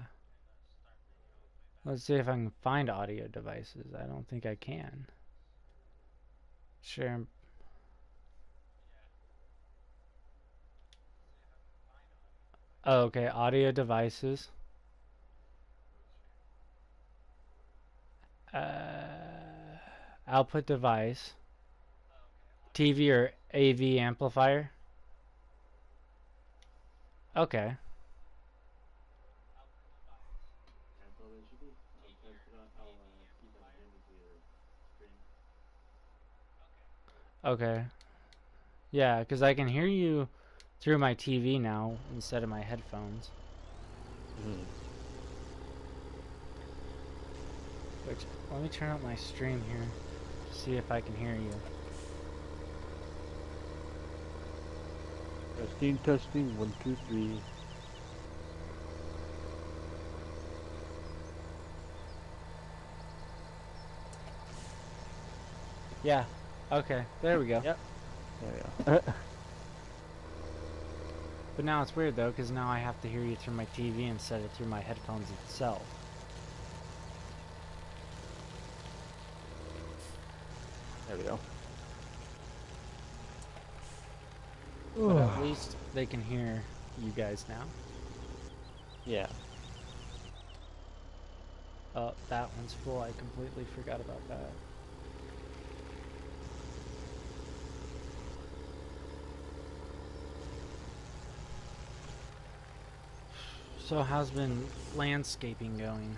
Let's see if I can find audio devices. I don't think I can. Share. Oh, okay, audio devices. Output device. TV or AV amplifier. Okay. Okay. Yeah, because I can hear you through my TV now instead of my headphones. Which, let me turn up my stream here. See if I can hear you. Testing, testing, 1, 2, 3. Yeah. Okay. There we go. Yep. There we go. But now it's weird though, because now I have to hear you through my TV instead of through my headphones itself. There we go. But at least they can hear you guys now. Yeah. Oh, that one's full. I completely forgot about that. So how's been landscaping going?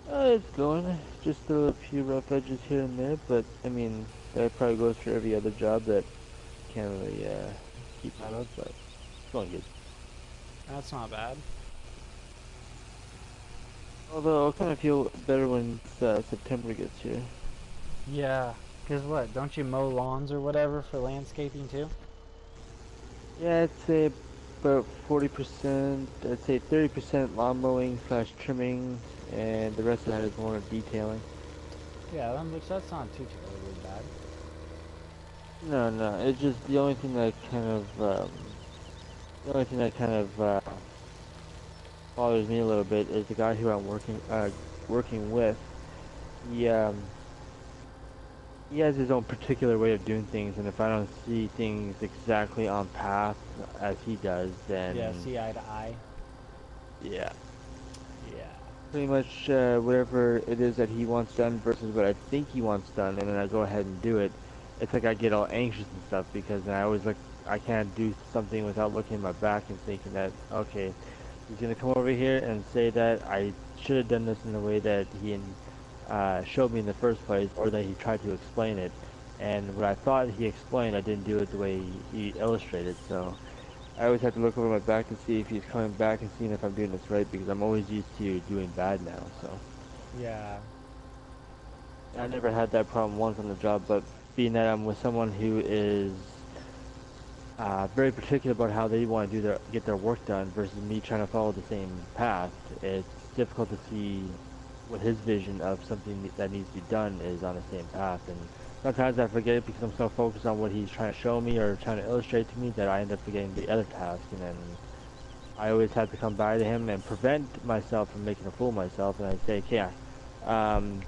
It's going. Just a few rough edges here and there, but I mean, that probably goes for every other job that can't really keep out of. going good. That's not bad. Although I'll kind of feel better when September gets here. Yeah. Cause what? Don't you mow lawns or whatever for landscaping too? Yeah, I'd say about 40%. I'd say 30% lawn mowing slash trimming, and the rest of that is more detailing. Yeah, that's not too terribly bad. No, no, it's just the only thing that the only thing that kind of bothers me a little bit is the guy who I'm working with. He um, he has his own particular way of doing things, and if I don't see things exactly on path as he does, Yeah, then see eye to eye. yeah, Yeah. pretty much whatever it is that he wants done versus what I think he wants done, and then I go ahead and do it. It's like I get all anxious and stuff because then I always look. I can't do something without looking at my back and thinking that okay, he's gonna come over here and say that I should have done this in the way that he showed me in the first place, or that he tried to explain it. And what I thought he explained, I didn't do it the way he illustrated. So I always have to look over my back to see if he's coming back and seeing if I'm doing this right because I'm always used to doing bad now. So Yeah. I never had that problem once on the job, but being that I'm with someone who is very particular about how they want to get their work done versus me trying to follow the same path, it's difficult to see what his vision of something that needs to be done is on the same path. And sometimes I forget it because I'm so focused on what he's trying to show me or trying to illustrate to me that I end up forgetting the other task. And then I always have to come by to him and prevent myself from making a fool of myself. And I say, okay, um,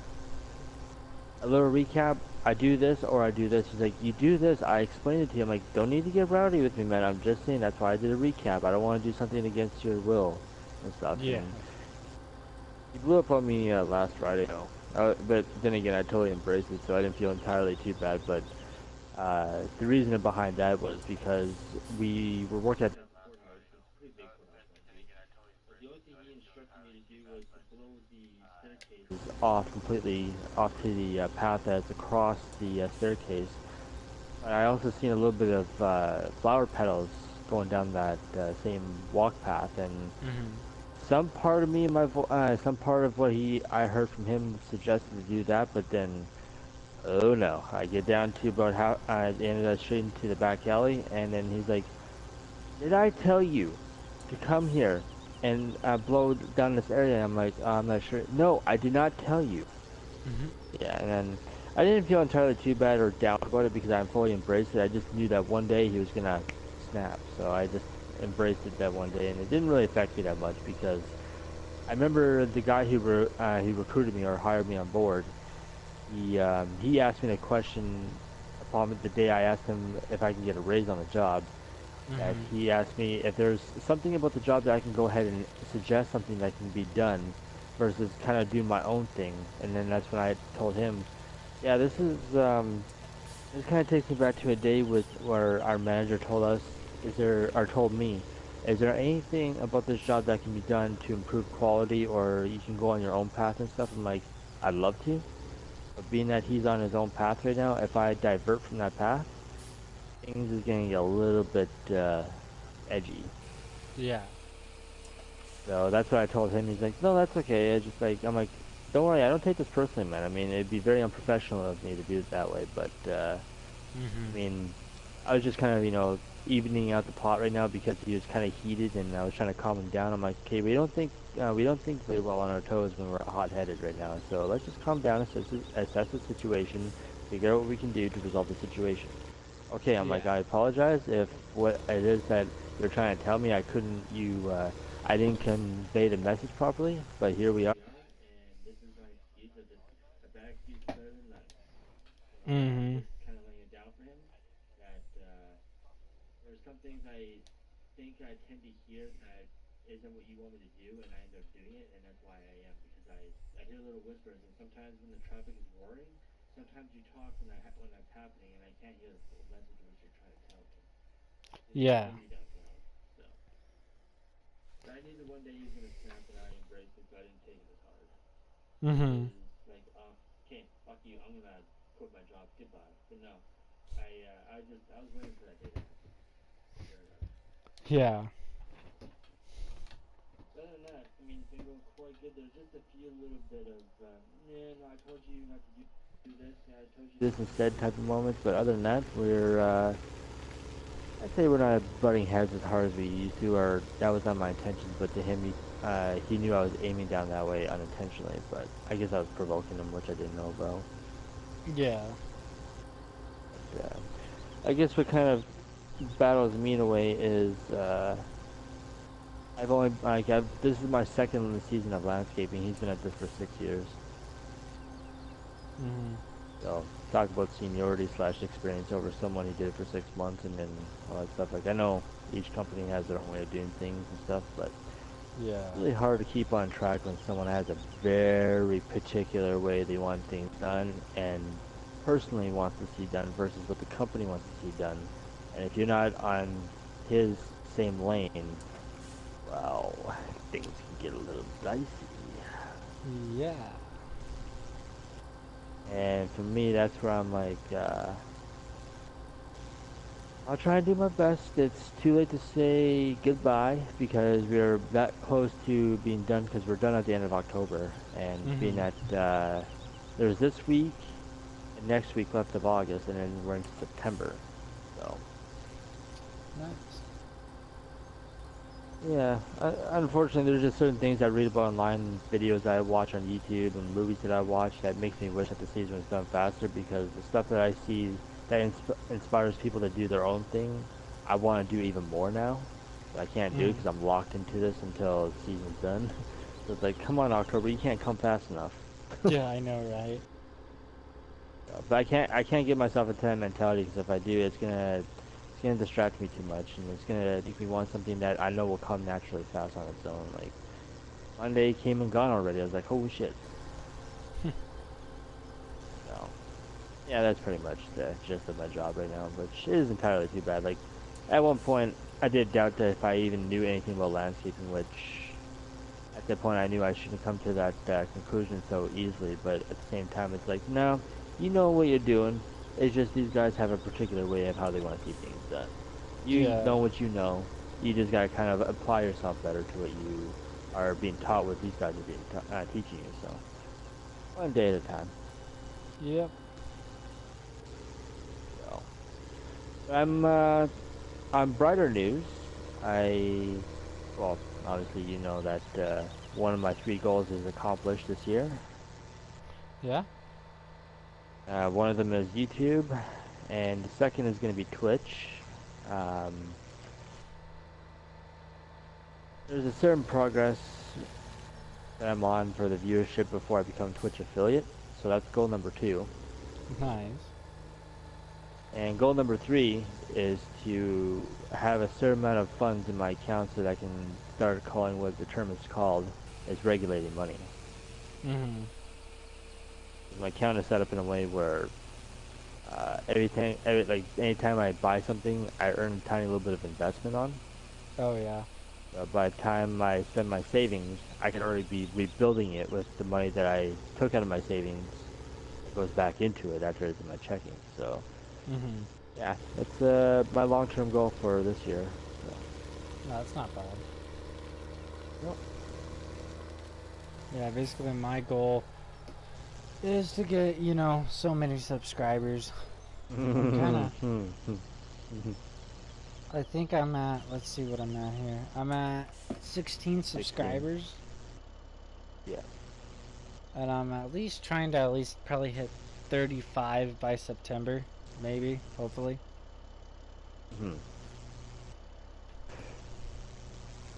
a little recap. I do this or I do this. He's like, you do this. I explained it to you. I'm like, don't need to get rowdy with me, man. I'm just saying that's why I did a recap. I don't want to do something against your will and stuff. Yeah. And he blew up on me last Friday, though. But then again, I totally embraced it, so I didn't feel entirely too bad. But the reason behind that was because we were working at that courthouse. It's a pretty big courthouse, actually. But the only thing he instructed me to do was to blow the staircase off completely, off to the path that's across the staircase. But I also seen a little bit of flower petals going down that same walk path, and Mhm. some part of me in some part of what I heard from him suggested to do that, but then oh no, I get down to about how I ended up straight into the back alley, and then he's like, "Did I tell you to come here and blow down this area?" I'm like, "I'm not sure." No, I did not tell you. Mhm. Yeah, and then I didn't feel entirely too bad or down about it because I fully embraced it. I just knew that one day he was gonna snap, so I just embraced it that one day, and it didn't really affect me that much because I remember the guy who recruited me or hired me on board. He asked me the question upon the day I asked him if I can get a raise on the job. That Mhm. he asked me if there's something about the job that I can go ahead and suggest something that can be done versus kind of do my own thing. And then that's when I told him, yeah, this kind of takes me back to a day with where our manager told us, or told me, is there anything about this job that can be done to improve quality or you can go on your own path and stuff? I'm like, I'd love to, but being that he's on his own path right now, if I divert from that path, things is getting a little bit edgy. Yeah. So that's what I told him. He's like, no, that's okay. I'm like, don't worry, I don't take this personally, man. I mean, it'd be very unprofessional of me to do it that way, but I Mhm. mean, I was just kind of, evening out the pot right now because he was kind of heated, and I was trying to calm him down. I'm like, okay, we don't think very well on our toes when we're hot-headed right now. So let's just calm down, assess the situation, figure out what we can do to resolve the situation. Okay, I'm like, Yeah. I apologize if what it is that you're trying to tell me I didn't convey the message properly, but here we are, and this is my excuse. A bad excuse is better than none. So I'm Mhm. just kind of laying it down for him that there's some things I think I tend to hear that isn't what you want me to do, and I end up doing it, and that's why I am because I hear little whispers, and sometimes when the traffic is roaring, sometimes you talk when that's happening, and I can't hear the full message of what you're trying to tell me. Just like Yeah. baby does now. So, but I knew that one day he was gonna snap, and I embraced it, so I didn't take it as hard. I Mhm. was like, okay, fuck you, I'm gonna quit my job, goodbye. But no, I was waiting for that day to happen. Sure enough. Yeah. Other than that, I mean, it's been going quite good. There's just a few little bit of, yeah, no, I told you not to do this. Yeah, I told you this instead type of moments. But other than that, I'd say we're not butting heads as hard as we used to, or that was not my intentions. But to him, he knew I was aiming down that way unintentionally. But I guess I was provoking him, which I didn't know about. Yeah. But, I guess what kind of battles me in a way is, this is my second season of landscaping. He's been at this for 6 years. Mhm. So talk about seniority slash experience over someone who did it for 6 months and then all that stuff. Like I know each company has their own way of doing things and stuff, but Yeah. it's really hard to keep on track when someone has a very particular way they want things done and personally wants to see done versus what the company wants to see done. And if you're not on his same lane, well, things can get a little dicey. Yeah. And for me, that's where I'm like, I'll try and do my best. It's too late to say goodbye because we're that close to being done because we're done at the end of October. And being Mhm. that there's this week and next week left of August, and then we're into September. So, Nice. yeah, unfortunately, there's just certain things I read about online, videos I watch on YouTube, and movies that I watch that makes me wish that the season was done faster because the stuff that I see that inspires people to do their own thing, I want to do even more now. But I can't do it Mhm. because I'm locked into this until the season's done. So it's like, come on, October, you can't come fast enough. Yeah, I know, right? But I can't give myself a 10 mentality because if I do, it's gonna distract me too much, and it's gonna make me want something that I know will come naturally fast on its own. Like Monday came and gone already. I was like, holy shit. So yeah, that's pretty much the gist of my job right now, which is entirely too bad. Like at one point, I did doubt that if I even knew anything about landscaping, which at that point I knew I shouldn't come to that conclusion so easily. But at the same time, it's like, no, you know what you're doing. It's just these guys have a particular way of how they want to see things done. You Yeah. know what you know. You just gotta kind of apply yourself better to what you are being taught, what these guys are being teaching you. So one day at a time. Yep. So on brighter news. I well, obviously you know that one of my three goals is accomplished this year. Yeah. One of them is YouTube, and the second is going to be Twitch. Um, there's a certain progress that I'm on for the viewership before I become Twitch affiliate, so that's goal number 2. Nice. And goal number 3 is to have a certain amount of funds in my account so that I can start calling what the term is called is regulating money. Mhm. My account is set up in a way where like anytime I buy something, I earn a tiny little bit of investment on. Oh yeah. By the time I spend my savings, I can already be rebuilding it with the money that I took out of my savings. It goes back into it after it's in my checking. So Mhm. yeah, that's my long-term goal for this year. So, No, that's not bad. yep. Yeah, basically my goal is to get, so many subscribers. I'm kind of I think I'm at, let's see what I'm at here. I'm at 16 16. subscribers Yeah. and I'm at least trying to at least probably hit 35 by September, maybe, hopefully. Mhm.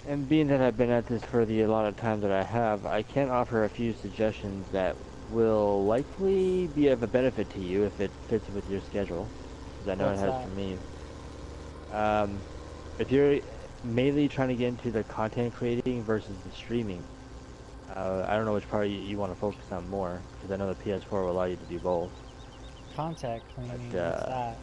And being that I've been at this for the allotted time that I have, I can offer a few suggestions that will likely be of a benefit to you if it fits with your schedule, because I know it What's has that? for me. Um, if you're mainly trying to get into the content creating versus the streaming, I don't know which part you want to focus on more, because I know the PS4 will allow you to do both. Contact But cleaning, what's that?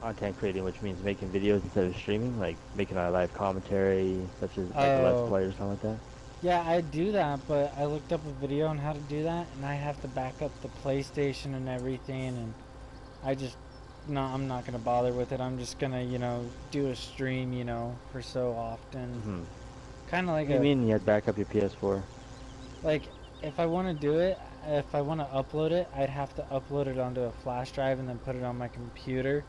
content creating, which means making videos instead of streaming, like making a live commentary, such as like a Let's Oh, Play or something like that. yeah, I do that, but I looked up a video on how to do that, and I have to back up the PlayStation and everything, and I just no, I'm not gonna bother with it. I'm just gonna, do a stream, for so often. Hmm. Kind of What like do you a, mean you had back up your PS4? like, if I want to do it, if I want to upload it, I'd have to upload it onto a flash drive and then put it on my computer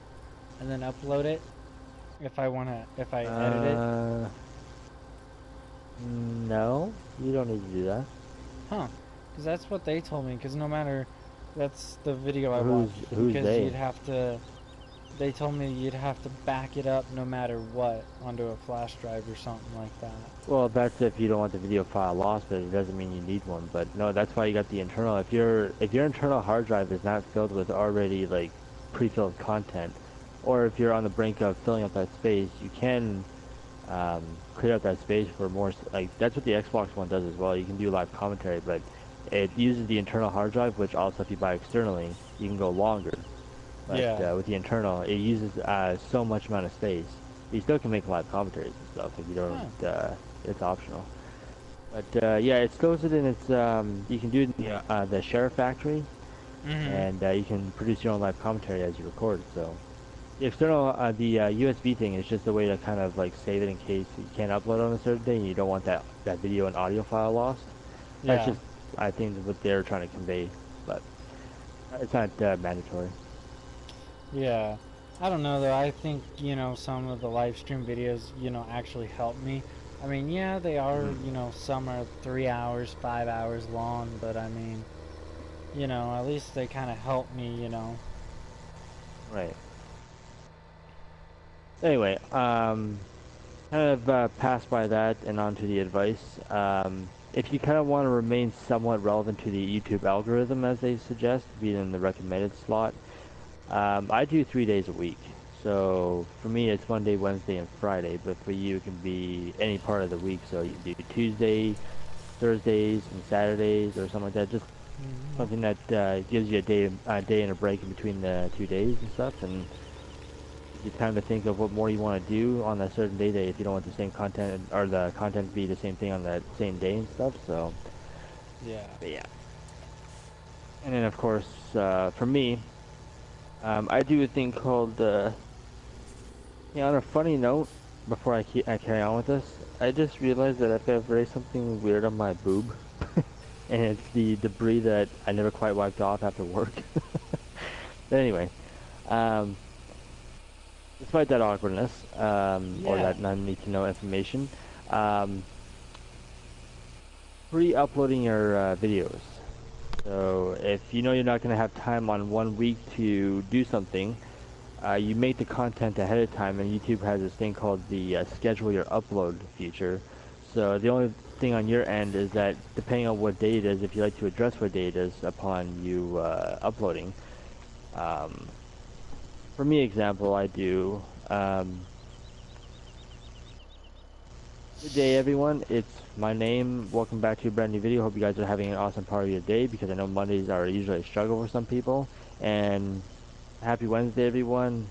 and then upload it. If I edit it, Uh, no, you don't need to do that. huh? Because that's what they told me. Because no matter, that's the video I Who's watched. who's Because they? you'd have to, they told me you'd have to back it up no matter what onto a flash drive or something like that. Well, that's if you don't want the video file lost, but it doesn't mean you need one. But no, that's why you got the internal. If your internal hard drive is not filled with already like pre-filled content, or if you're on the brink of filling up that space, you can clear out that space for more. Like that's what the Xbox One does as well. You can do live commentary, but it uses the internal hard drive, which also if you buy externally, you can go longer. But Yeah. with the internal, it uses so much amount of space. You still can make live commentaries and stuff if you don't. Huh. It's optional. But yeah, it stores it in its. You can do it in the Share Factory, Mhm. and you can produce your own live commentary as you record. So the external, USB thing is just a way to kind of like save it in case you can't upload on a certain day and you don't want that video and audio file lost. That's Yeah. just, I think, what they're trying to convey, but it's not mandatory. Yeah. I don't know though. I think, some of the live stream videos, actually help me. I mean, yeah, they are, Hmm. some are 3 hours, 5 hours long, but I mean, at least they kind of help me. Right. Anyway, kind of pass by that and on to the advice. If you kind of want to remain somewhat relevant to the YouTube algorithm, as they suggest, being in the recommended slot, I do 3 days a week. So for me, it's Monday, Wednesday, and Friday. But for you, it can be any part of the week. So you can do Tuesday, Thursdays, and Saturdays, or something like that. Just Mhm. something that gives you a day and a break in between the 2 days and stuff, and you time to think of what more you want to do on that certain day that if you don't want the same content or the content to be the same thing on that same day and stuff. So, Yeah. but yeah. And then of course, for me, I do a thing called, yeah, on a funny note, before I carry on with this, I just realized that I've got very something weird on my boob, and it's the debris that I never quite wiped off after work. But anyway, um, despite that awkwardness, or Yeah. that non need to know information, um, pre-uploading your videos. So if you know you're not going to have time on one week to do something, you make the content ahead of time, and YouTube has this thing called the schedule your upload feature. So the only thing on your end is that depending on what day it is, if you like to address what day it is upon you uploading. Um, for me, example, I do. Good day, everyone. It's my name. Welcome back to a brand new video. Hope you guys are having an awesome part of your day because I know Mondays are usually a struggle for some people. And happy Wednesday, everyone.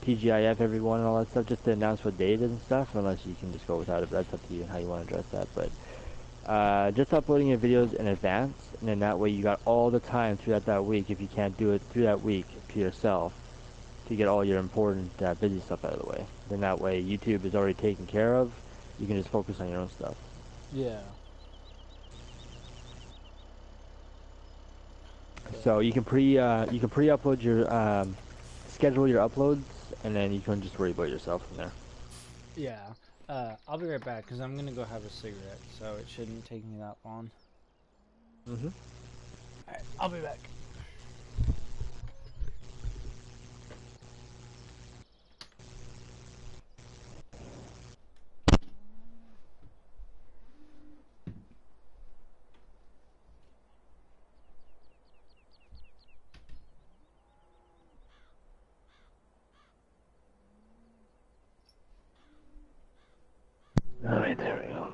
TGIF, everyone, and all that stuff. Just to announce what day it is and stuff. Unless you can just go without it, but that's up to you and how you want to address that. But just uploading your videos in advance, and then that way you got all the time throughout that week. If you can't do it through that week to yourself, to get all your important busy stuff out of the way. Then that way YouTube is already taken care of. You can just focus on your own stuff. Yeah. So you can pre-upload your schedule your uploads, and then you can just worry about yourself from there. Yeah. I'll be right back because I'm gonna go have a cigarette, so it shouldn't take me that long. Hmm. Alright, I'll be back. All right, there we go.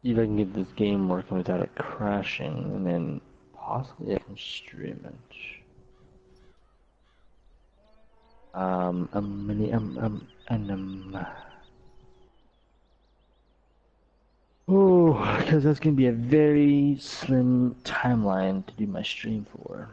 See if I can get this game working without it crashing, and then possibly I can stream it. Oh, because that's gonna be a very slim timeline to do my stream for.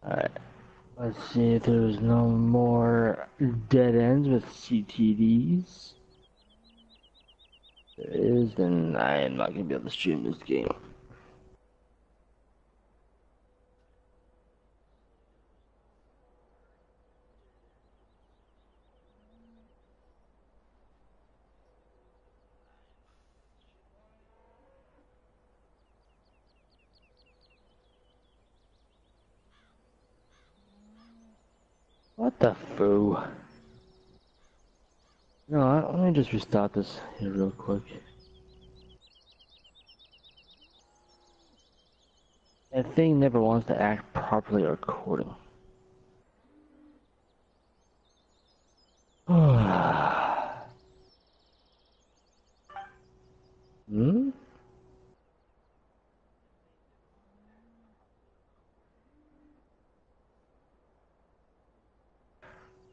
Alright, let's see if there's no more dead ends with CTDs. If there is, then I am not gonna be able to stream this game. What the foo? No, let me just restart this here real quick. That thing never wants to act properly recording. Hmm?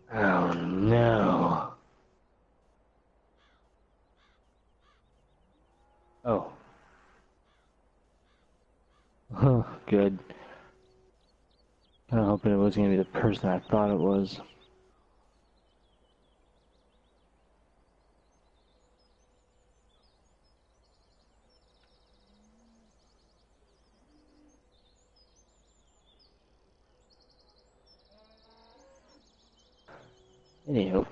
Oh no. Oh. Huh, good. Kinda hoping it wasn't gonna be the person I thought it was. Anywho.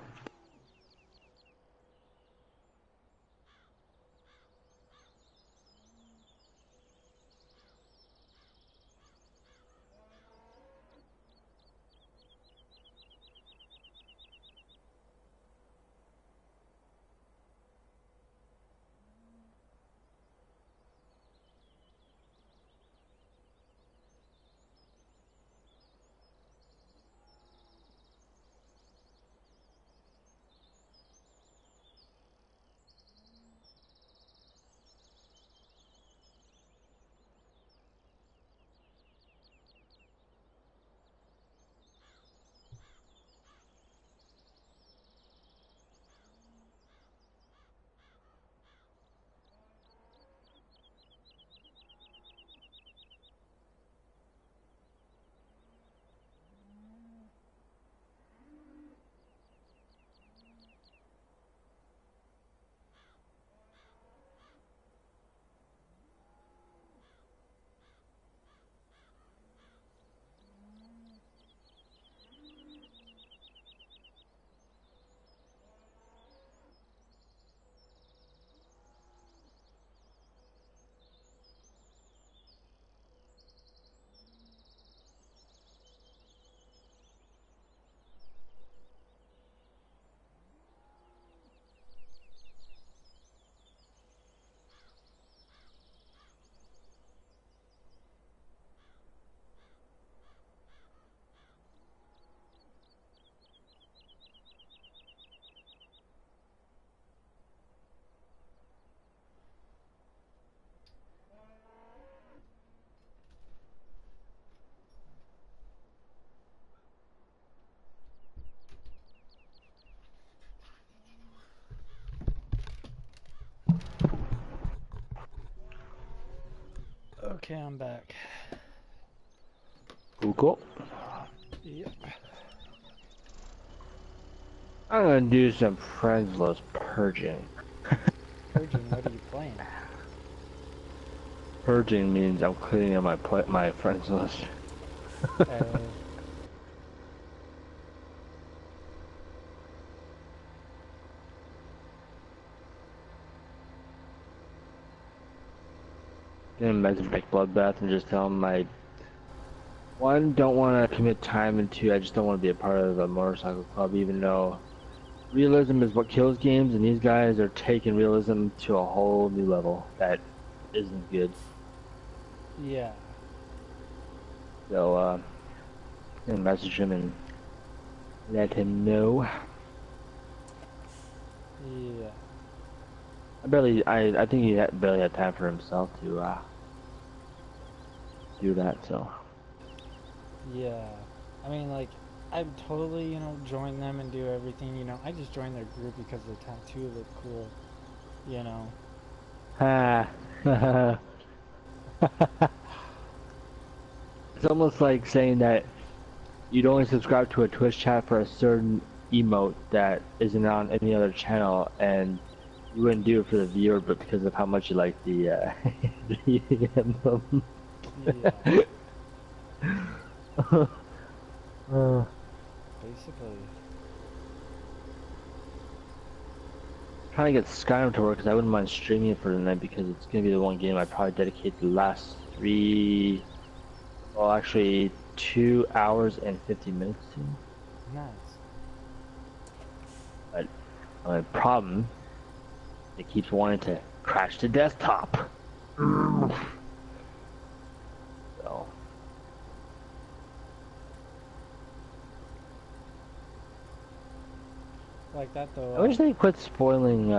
Okay, I'm back. Cool. Yep. I'm gonna do some friendless purging. Purging, what are you playing? Purging means I'm cleaning up my friends list. Gonna message like Bloodbath and just tell them I, one, don't want to commit time, and two, I just don't want to be a part of the motorcycle club, even though realism is what kills games, and these guys are taking realism to a whole new level that isn't good. Yeah. So, gonna message him and let him know. Yeah. I think he barely had time for himself to do that. So. Yeah. I mean, like, I'd totally, join them and do everything, I just joined their group because the tattoo looked cool, you know. Ha. It's almost like saying that you'd only subscribe to a Twitch chat for a certain emote that isn't on any other channel, and you wouldn't do it for the viewer, but because of how much you like the the emblem. Yeah. Basically. Trying to get Skyrim to work because I wouldn't mind streaming it for the night because it's gonna be the one game I probably dedicate the last well, actually 2 hours and 50 minutes to. Nice. But my problem, it keeps wanting to crash the desktop. So. Like that though. I wish they quit spoiling.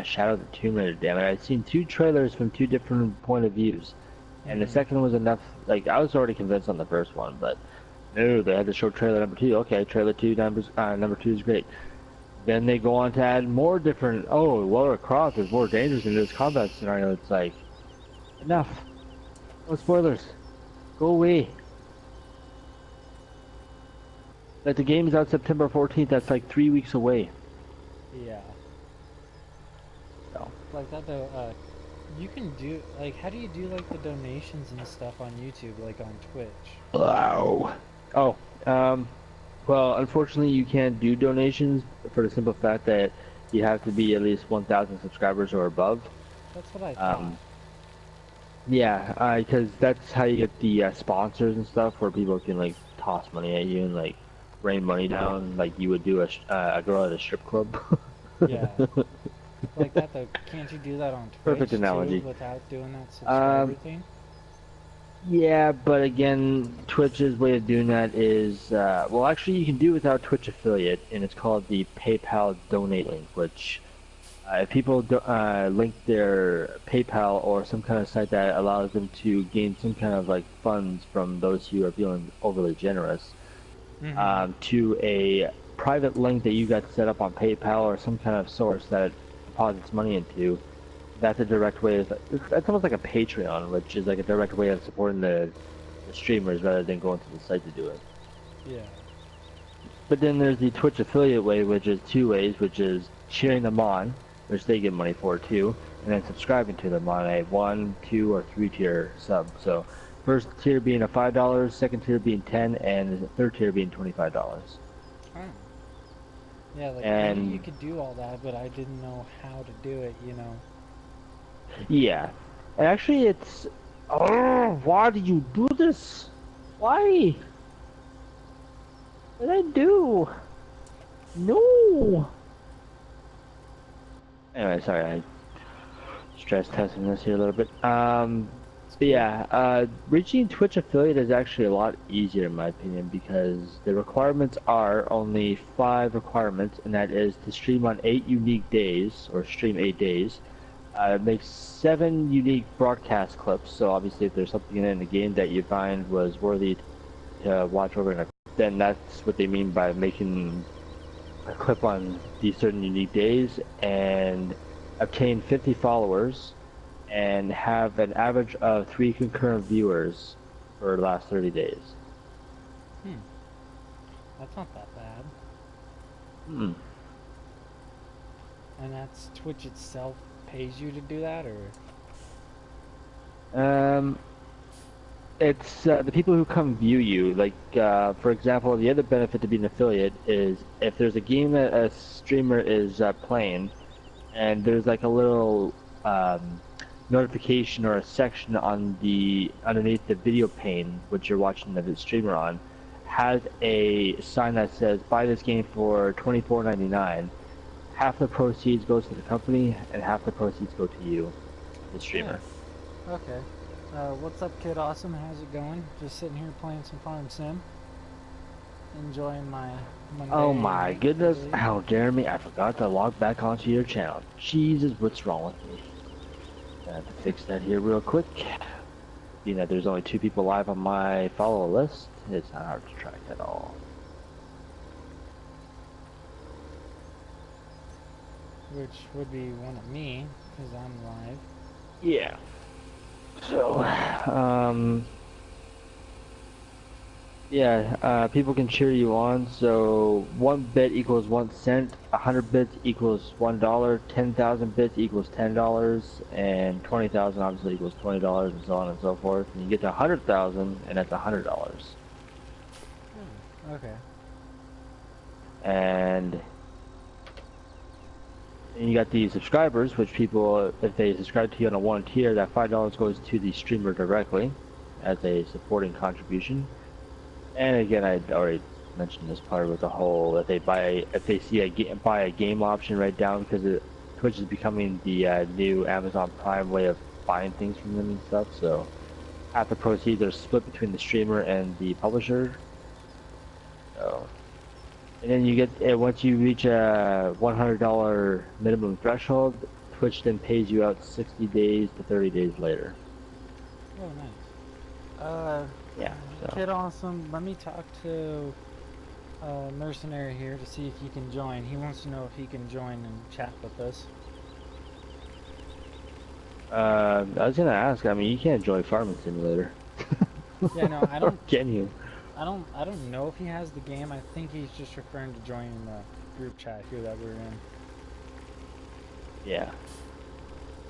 Shadow of the Tomb Raider. Damn it! I'd seen 2 trailers from 2 different point of views, and the second was enough. Like I was already convinced on the first one, but no, they had to show trailer number 2. Okay, trailer 2 number 2 is great. Then they go on to add more different. Oh, Lara Croft is more dangerous in this combat scenario. It's like enough. No spoilers. Go away. Like the game is out September 14th. That's like 3 weeks away. Yeah. So. Like that though. You can do like, how do you do like the donations and stuff on YouTube, like on Twitch? Wow. Oh. Well, unfortunately, you can't do donations for the simple fact that you have to be at least 1,000 subscribers or above. That's what I thought. Yeah, because that's how you get the sponsors and stuff, where people can like toss money at you and like rain money down, like you would do a girl at a strip club. Yeah. Like that though. Can't you do that on Twitch Perfect analogy. too, without doing that subscriber thing? Yeah, but again, Twitch's way of doing that is, well, actually, you can do it without Twitch affiliate, and it's called the PayPal donate link, which, if people link their PayPal or some kind of site that allows them to gain some kind of like funds from those who are feeling overly generous, to a private link that you got set up on PayPal or some kind of source that it deposits money into. That's a direct way. It's almost like a Patreon, which is like a direct way of supporting the streamers rather than going to the site to do it. Yeah. But then there's the Twitch affiliate way, which is 2 ways, which is cheering them on, which they get money for too, and then subscribing to them on a 1, 2, or 3 tier sub. So first tier being a $5, second tier being 10, and the third tier being $25. Oh. Yeah, like and maybe you could do all that, but I didn't know how to do it, you know. Yeah. And actually it's... Oh, why did you do this? Why? What did I do? No! Anyway, sorry, I stress testing this here a little bit. But yeah, reaching Twitch affiliate is actually a lot easier in my opinion because the requirements are only 5 requirements, and that is to stream on 8 unique days, or stream 8 days. Make 7 unique broadcast clips, so obviously if there's something in the game that you find was worthy to watch over, then that's what they mean by making a clip on these certain unique days, and obtain 50 followers, and have an average of 3 concurrent viewers for the last 30 days. That's not that bad. And that's Twitch itself pays you to do that, or? It's the people who come view you. Like, for example, the other benefit to being an affiliate is if there's a game that a streamer is playing, and there's like a little notification or a section on underneath the video pane which you're watching the streamer on, has a sign that says buy this game for $24.99. Half the proceeds goes to the company and half the proceeds go to you, the streamer. Nice. Okay. What's up, Kid Awesome? How's it going? Just sitting here playing some Farm Sim. Enjoying my Monday. Oh my goodness. day. Oh, Jeremy, I forgot to log back onto your channel. Jesus, what's wrong with me? I have to fix that here real quick. Being that there's only 2 people live on my follow list, it's not hard to track at all. Which would be one of me, because I'm live. Yeah. So, yeah, people can cheer you on. So 1 bit equals 1 cent, 100 bits equals $1, 10,000 bits equals $10, and 20,000 obviously equals $20, and so on and so forth. And you get to 100,000, and that's $100. Okay. And you got the subscribers, which people, if they subscribe to you on a 1 tier, that $5 goes to the streamer directly as a supporting contribution. And again, I already mentioned this part with the whole, if they see buy a game option right down, because Twitch is becoming the new Amazon Prime way of buying things from them and stuff. So half the proceeds are split between the streamer and the publisher. So, and then you get, once you reach a $100 minimum threshold, Twitch then pays you out 60 days to 30 days later. Oh, nice. Yeah. So. Kid Awesome, let me talk to Mercenary here to see if he can join. He wants to know if he can join and chat with us. I was gonna ask. I mean, you can't join Farming Simulator. Yeah, no, I don't. Can you? I don't know if he has the game. I think he's just referring to joining the group chat here that we're in. Yeah.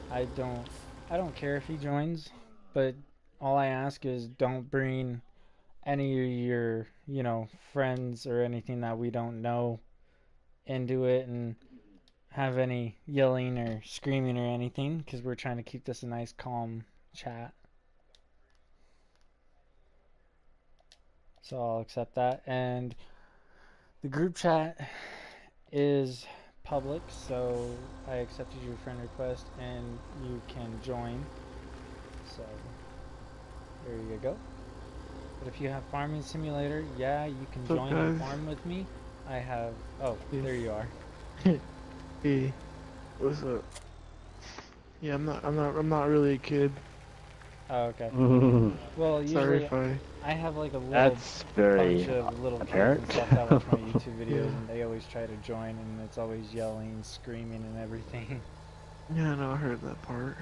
I don't care if he joins, but all I ask is don't bring any of your, friends or anything that we don't know into it and have any yelling or screaming or anything, because we're trying to keep this a nice, calm chat. So I'll accept that. And the group chat is public, so I accepted your friend request and you can join. So there you go. But if you have Farming Simulator, yeah, you can So join and farm with me. I have. Oh, Yeah. there you are. Hey, what's up? Yeah, I'm not really a kid. Oh, okay. Well, Sorry usually if I have like a little That's very bunch of little kids apparent. and stuff that watch my YouTube videos, Yeah. and they always try to join, and it's always yelling, screaming, and everything. Yeah, no, I heard that part.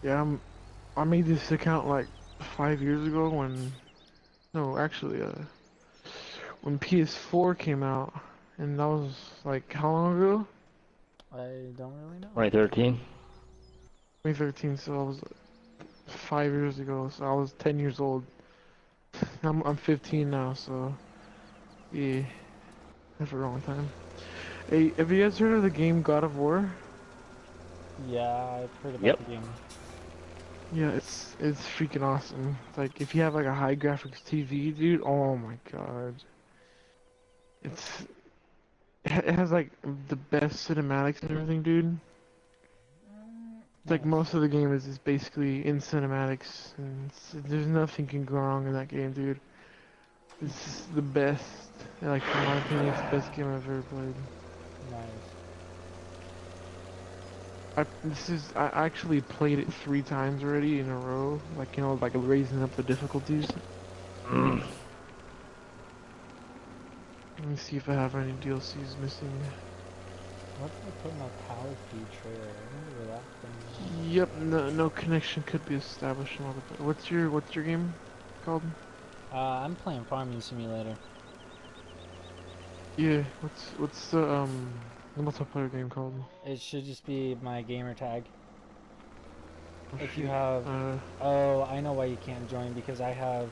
Yeah, I made this account like 5 years ago no, actually, when PS4 came out, and that was like how long ago? I don't really know. 2013. 2013. So I was 5 years ago. So I was 10 years old. I'm 15 now. So yeah, that's a long time. Hey, have you guys heard of the game God of War? Yeah, I've heard about Yep. the game. Yeah, it's freaking awesome. It's like if you have like a high graphics TV, dude, oh my god. It has like the best cinematics and everything, dude. It's like Nice. most of the game is just basically in cinematics, and there's nothing can go wrong in that game, dude. This is the best. Like in my opinion, it's the best game I've ever played. Nice. I actually played it 3 times already in a row, like like raising up the difficulties. Mm. Let me see if I have any DLCs missing. What did I put in my power feed trailer? I wonder where that thing is. Yep, no connection could be established. What's your game called? I'm playing Farming Simulator. Yeah, what's the multiplayer game called? It should just be my gamer tag. Oh, If you shoot. have, oh, I know why you can't join, because I have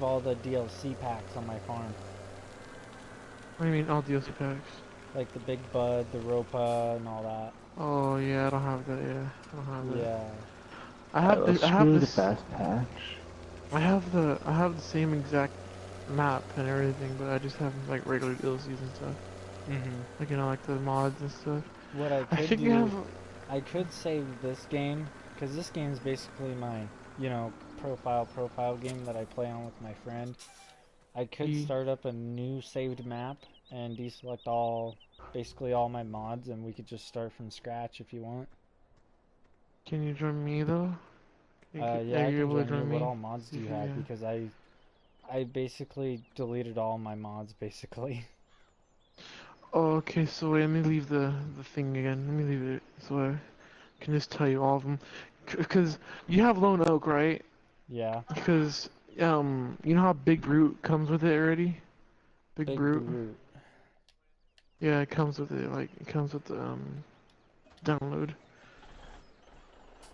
all the DLC packs on my farm, what do you mean all DLC packs? like the Big Bud, the Ropa, and all that. Oh yeah, I don't have that. Yeah, I don't have that. Yeah. I have Well, the I have screw the this fast patch. I have the same exact map and everything, but I just have like regular DLCs and stuff. Mhm. Like, you know, like the mods and stuff. What I I could think you do, have. I could save this game, because this game is basically my, you know, profile game that I play on with my friend. I could E. start up a new saved map and deselect basically all my mods, and we could just start from scratch if you want. Can you join me though? Yeah, Are I you can able to join you. join What me? all mods do If you you, have? Because I basically deleted all my mods, basically. Oh, okay. So wait, let me leave the thing again. Let me leave it so I can just tell you all of them. Because you have Lone Oak, right? Yeah. Because you know how Big Brute comes with it already? Big Big Brute. Brute. Yeah, it comes with it. Like it comes with the download.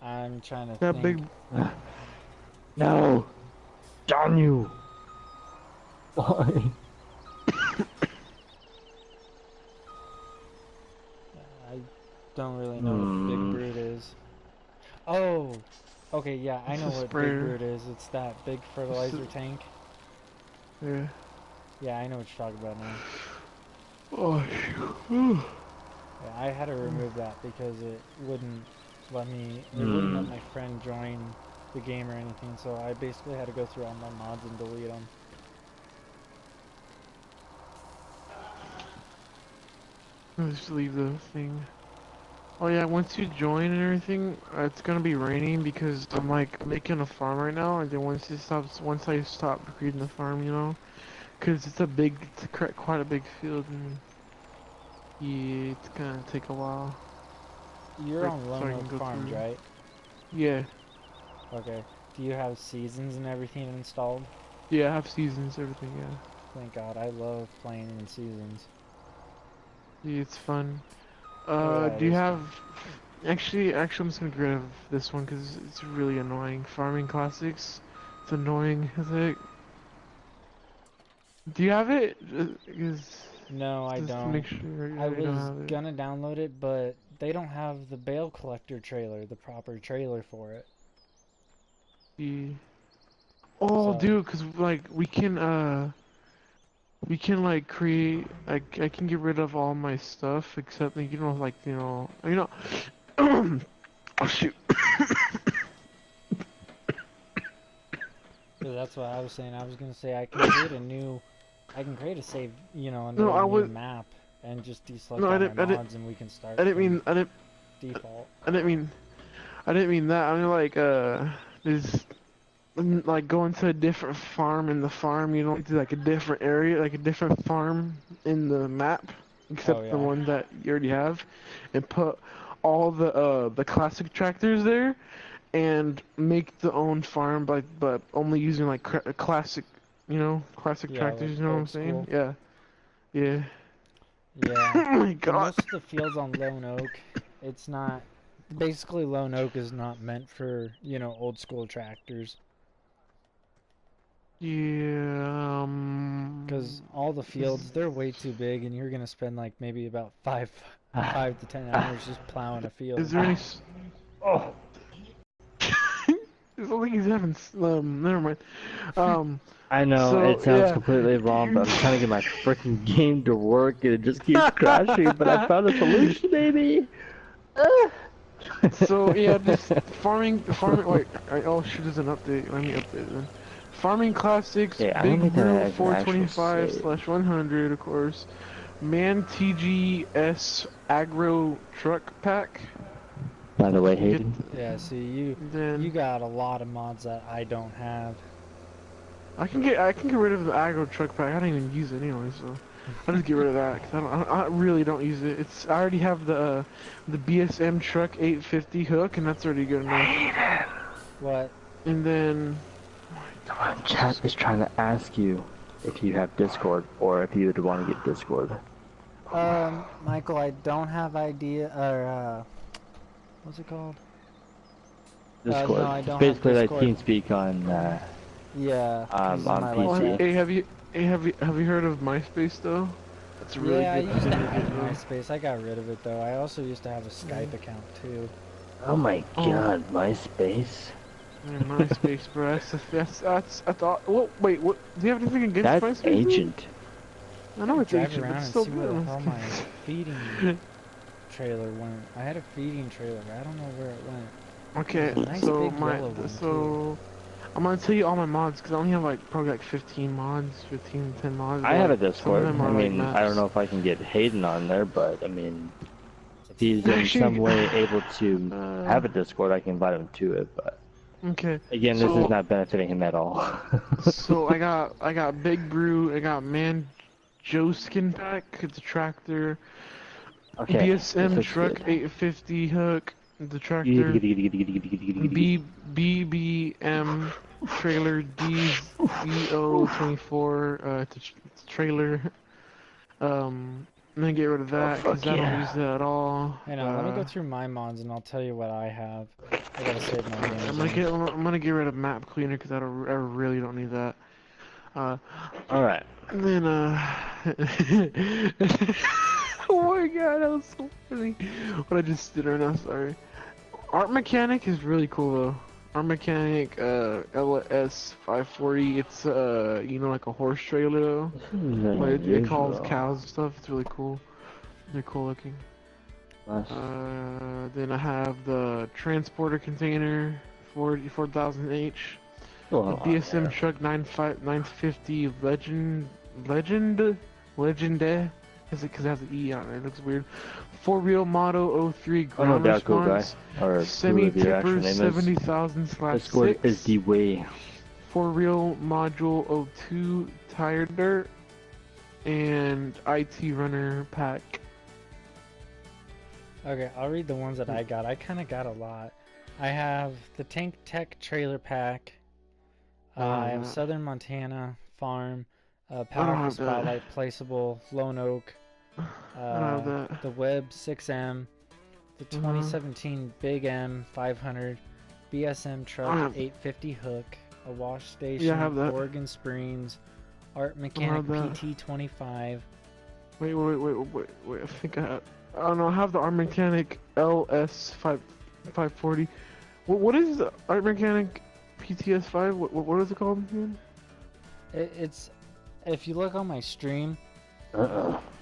I'm trying to That think. big. No! Darn you! Why? I don't really know what Big Hmm. Brute is. Oh! Okay, yeah, I It's know a what Big sprayer. Brute is. It's that big It's fertilizer tank. yeah. Yeah, I know what you're talking about now. Oh shoot. Yeah, I had to remove that because it wouldn't it wouldn't let Hmm. my friend join the game or anything, so I basically had to go through all my mods and delete them. Let's just leave the thing. Oh yeah, once you join and everything, it's gonna be raining because I'm like making a farm right now, and then once I stop creating the farm, you know, because quite a big field, and yeah, it's gonna take a while You're for on so Lone I can Oak go Farms, through. right? Yeah, Okay. Do you have seasons and everything installed? yeah, I have seasons, everything. Yeah, Thank God, I love playing in seasons. yeah, it's fun. Oh yeah, it Do you is have? fun. Actually, I'm just gonna get rid of this one because it's really annoying. Farming classics, it's annoying. Is it? Do you have it? Is No, I just to don't. make sure I you don't was have it. gonna download it, but they don't have the bale collector trailer, the proper trailer for it. Yeah. Oh, So, dude, cause like we can like create like I can get rid of all my stuff except like, oh shoot. yeah, that's what I was saying. I was gonna say I can create a save, No, under a I new was map and just deselect no, all my mods and we can start I didn't from mean default. I didn't mean I didn't mean that. I mean like there's like going to a different farm in the farm, you know, to like a different area, like a different farm in the map, Oh except the yeah. one that you already have, and put all the classic tractors there, and make the own farm, but only using like classic, classic Yeah, like tractors. You know what I'm old saying? school. Yeah, yeah. Yeah. Oh my For god. most of the fields on Lone Oak, it's not basically Lone Oak is not meant for, old school tractors. Yeah. Because all the Is, fields, they're way too big, and you're gonna spend like maybe about 5 to 10 hours just plowing a is field. there any? Oh, I don't think he's having. Never mind. Um. I know it So sounds yeah. completely wrong, but I'm trying to get my freaking game to work and it just keeps crashing. But I found a solution, baby. Ah. So yeah, just farming. Wait, oh shoot, there's an update. Let me update it then. Farming Classics, Okay, I'm gonna Big make that Brute an actual 425 save. slash 100, of course. Man TGS Agro Truck Pack. By the I way, can get. Hayden, Yeah, see, you Then got a lot of mods that I don't have. I can get rid of the Agro Truck Pack. I don't even use it anyway, so I'll just get rid of that because I really don't use it. I already have the BSM Truck 850 hook, and that's already good enough. Hayden, What? And then. someone in chat is trying to ask you if you have Discord or if you would want to get Discord. Michael, I don't have idea or what's it called? No, Discord. I It's don't have basically like Discord. TeamSpeak Yeah, because of on my PC. laptop. Have you heard of MySpace though? That's a really Yeah, I good used thing to to have get though. MySpace. I got rid of it though. I also used to have a Skype account too. Oh my Oh, god, MySpace. MySpace, bro. I thought. Well, wait, what? Do you have anything against That's MySpace? Dude? ancient. I know it's Drive ancient, but around it's and still see where the good. hell my feeding trailer went. I had a feeding trailer. I don't know where it went. Okay, There's a nice so big my yellow one, so I'm gonna tell you all my mods because I only have like probably like 15 mods, 15, 10 mods. I but, have a like, some of Discord. them I are like mean, I don't maps. know if I can get Hayden on there, but I mean, if he's in Actually, some way able to uh, have a Discord, I can invite him to it. But okay, again, this is so not benefiting him at all. so I got Big Brew, I got Man Joe Skin Pack, it's a tractor, Okay, this BSM looks Truck good. 850 hook, the tractor, BBM trailer DZO24, it's a trailer. I'm gonna get rid of Oh that because fuck I don't use yeah! that at all. Hang on, let me go through my mods and I'll tell you what I have. I gotta save my game. I'm gonna get rid of map cleaner because I really don't need that. Uh, All right. and then oh my god, that was so funny. What I just did right now, sorry. Art Mechanic is really cool though. Art Mechanic LS 540. It's you know, like a horse trailer though. This is But it calls unusual. cows and stuff. It's really cool. They're cool looking. Nice. Then I have the transporter container, 4000H. What's The going on DSM there? truck 950 Legend, is it because it has an E on it? It looks weird. 4-wheel Moto 03 Oh no ground doubt, cool guy. response. Or Semi whoever your actual tipper name is. 70,000 Discord is /6. the way. 4-wheel module 02 tire dirt. And IT runner pack. Okay, I'll read the ones that I got. I kind of got a lot. I have the Tank Tech trailer pack. I have Southern Montana Farm, Powerful have that. Spotlight, Placeable, Lone Oak, I don't have that. the Web 6M, the 2017 Big M 500, BSM Truck I have- 850 Hook, a wash station, Yeah, I have that. Oregon Springs, Art I Mechanic have that. PT25. Wait, I think I don't know, I have the Art Mechanic LS540. What is the Art Mechanic PTS5? What is it called again? It's, if you look on my stream,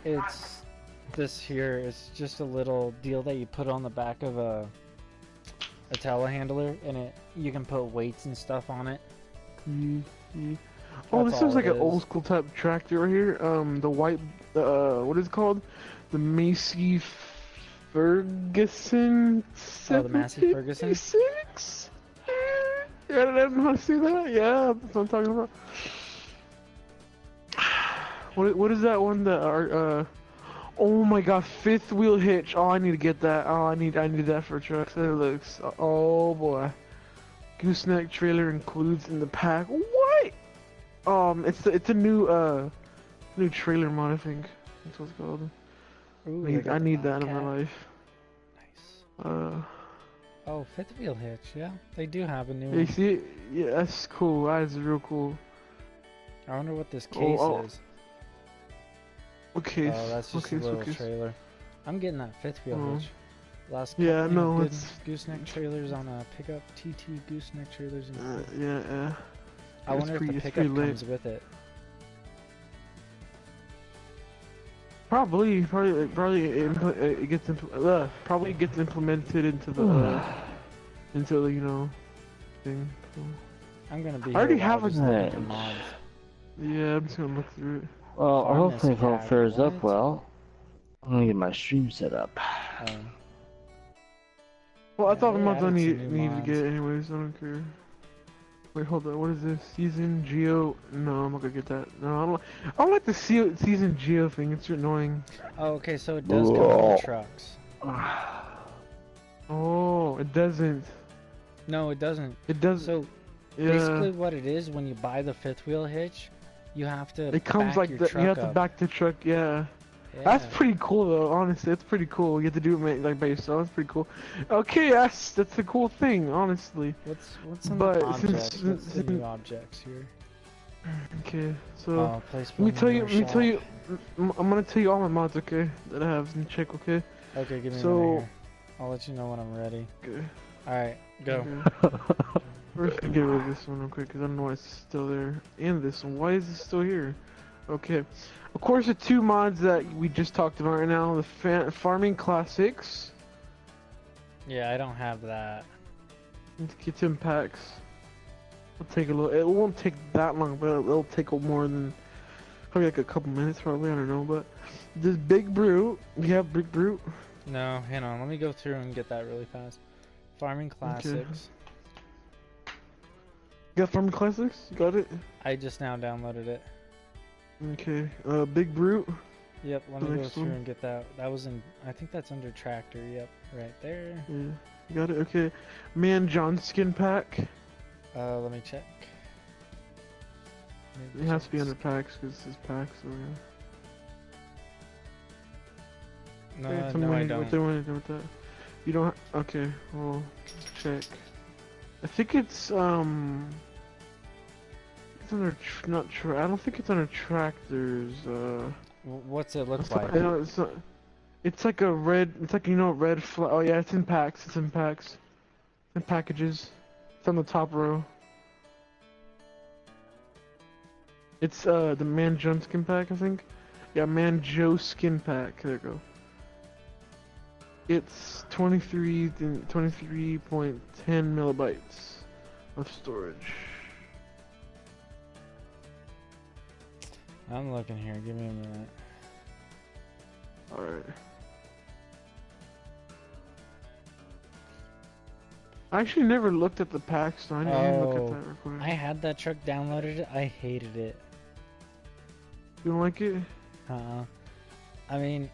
it's this here. It's just a little deal that you put on the back of a telehandler, and you can put weights and stuff on it. Oh, That's this seems all like it an is. old school type tractor right here. The white, what is it called? The Massey Ferguson. Oh, the Massey Ferguson? 76? Yeah, I don't know how to say that. Yeah, that's what I'm talking about. What is that one that are oh my god, fifth wheel hitch. Oh, I need to get that. Oh, I need that for trucks. That looks, oh boy. Gooseneck trailer includes in the pack. What? It's a new trailer mod, I think. That's what it's called. Ooh, they got I the need that in my Bobcat. life. Nice. Oh, fifth wheel hitch. Yeah, they do have a new You one. see it? Yeah, that's cool. That is real cool. I wonder what this case is. Okay. Oh, that's just a little trailer. I'm getting that fifth wheel Oh. hitch. Last Yeah, couple no, good it's- gooseneck trailers on a pickup. TT gooseneck trailers. And Yeah. I it's wonder if pretty- the it's pickup pretty lit. comes with it. Probably it gets probably gets implemented into the you know thing. So. I'm gonna be. I already here a while have a- just looking at Right. mods. Yeah, I'm just gonna look through it. Well, Farm hopefully if all pack, fares up what? well, I'm gonna get my stream set up. Well, I Yeah, thought the they mods I added some need new to mods. get anyways. I don't care. Wait, hold on. What is this? Season Geo? No, I'm not gonna get that. No, I don't like the Season Geo thing. It's annoying. Oh, okay, so it does come with Whoa. the trucks. Oh, it doesn't. No, it doesn't. It does. So Yeah. basically, what it is when you buy the fifth wheel hitch, you have to. It comes back like your that. truck You have to up. back the truck. Yeah. Yeah. That's pretty cool though. Honestly, that's pretty cool. You have to do it like by yourself. That's pretty cool. Okay, that's a cool thing. Honestly. What's on But the objects? since- What's the since- new objects here? Okay, so Oh, place let me tell you. shop. I'm gonna tell you all my mods. Okay, that I have in check. Okay. Okay, give me a So- minute here. I'll let you know when I'm ready. Okay. All right, go. Okay. First, get rid of this one real quick, because I don't know why it's still there. And this one. Why is it still here? Okay. Of course, the two mods that we just talked about right now, the Farming Classics. Yeah, I don't have that. Let's get 10 packs. It'll take a little. It won't take that long, but it'll take more than probably like a couple minutes, probably. I don't know, but this Big Brute. You have Big Brute? No, hang on. Let me go through and get that really fast. Farming Classics. You got Farming Classics? You got it? I just now downloaded it. Okay. Big Brute. Yep, let The me go next through one. and get that. That was in, I think that's under Tractor. Yep, right there. Yeah. You got it. Okay. Man John skin pack. Let me check. It has to be under packs because this is packs. So yeah. No, Okay, tell me no, what I you- don't. What they want to do with that? You don't. Okay. Well, check. I think it's It's under not I don't think it's under tractors. What's it look It's like? not, it's not. It's like a red. It's like red flag. Oh yeah, it's in packs. It's in packs. In packages. It's on the top row. It's the Man Joe skin pack, I think. Yeah, Man Joe skin pack. There you go. It's 23.10 megabytes of storage. I'm looking here. Give me a minute. Alright. I actually never looked at the packs, so I didn't look at that real quick. I had that truck downloaded. I hated it. You don't like it? I mean,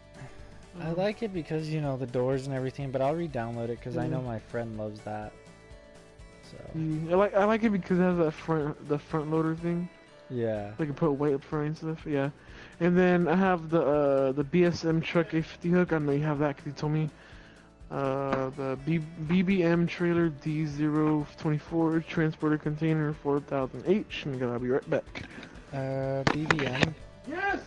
I like it because, you know, the doors and everything, but I'll re-download it because I know my friend loves that. So. Yeah, I like it because it has that front loader thing. Yeah. So I can put weight up front and stuff. Yeah. And then I have the BSM truck A50 hook. I know you have that because you told me. The BBM trailer D024 transporter container 4000H. And I'll be right back. BBM. Yes.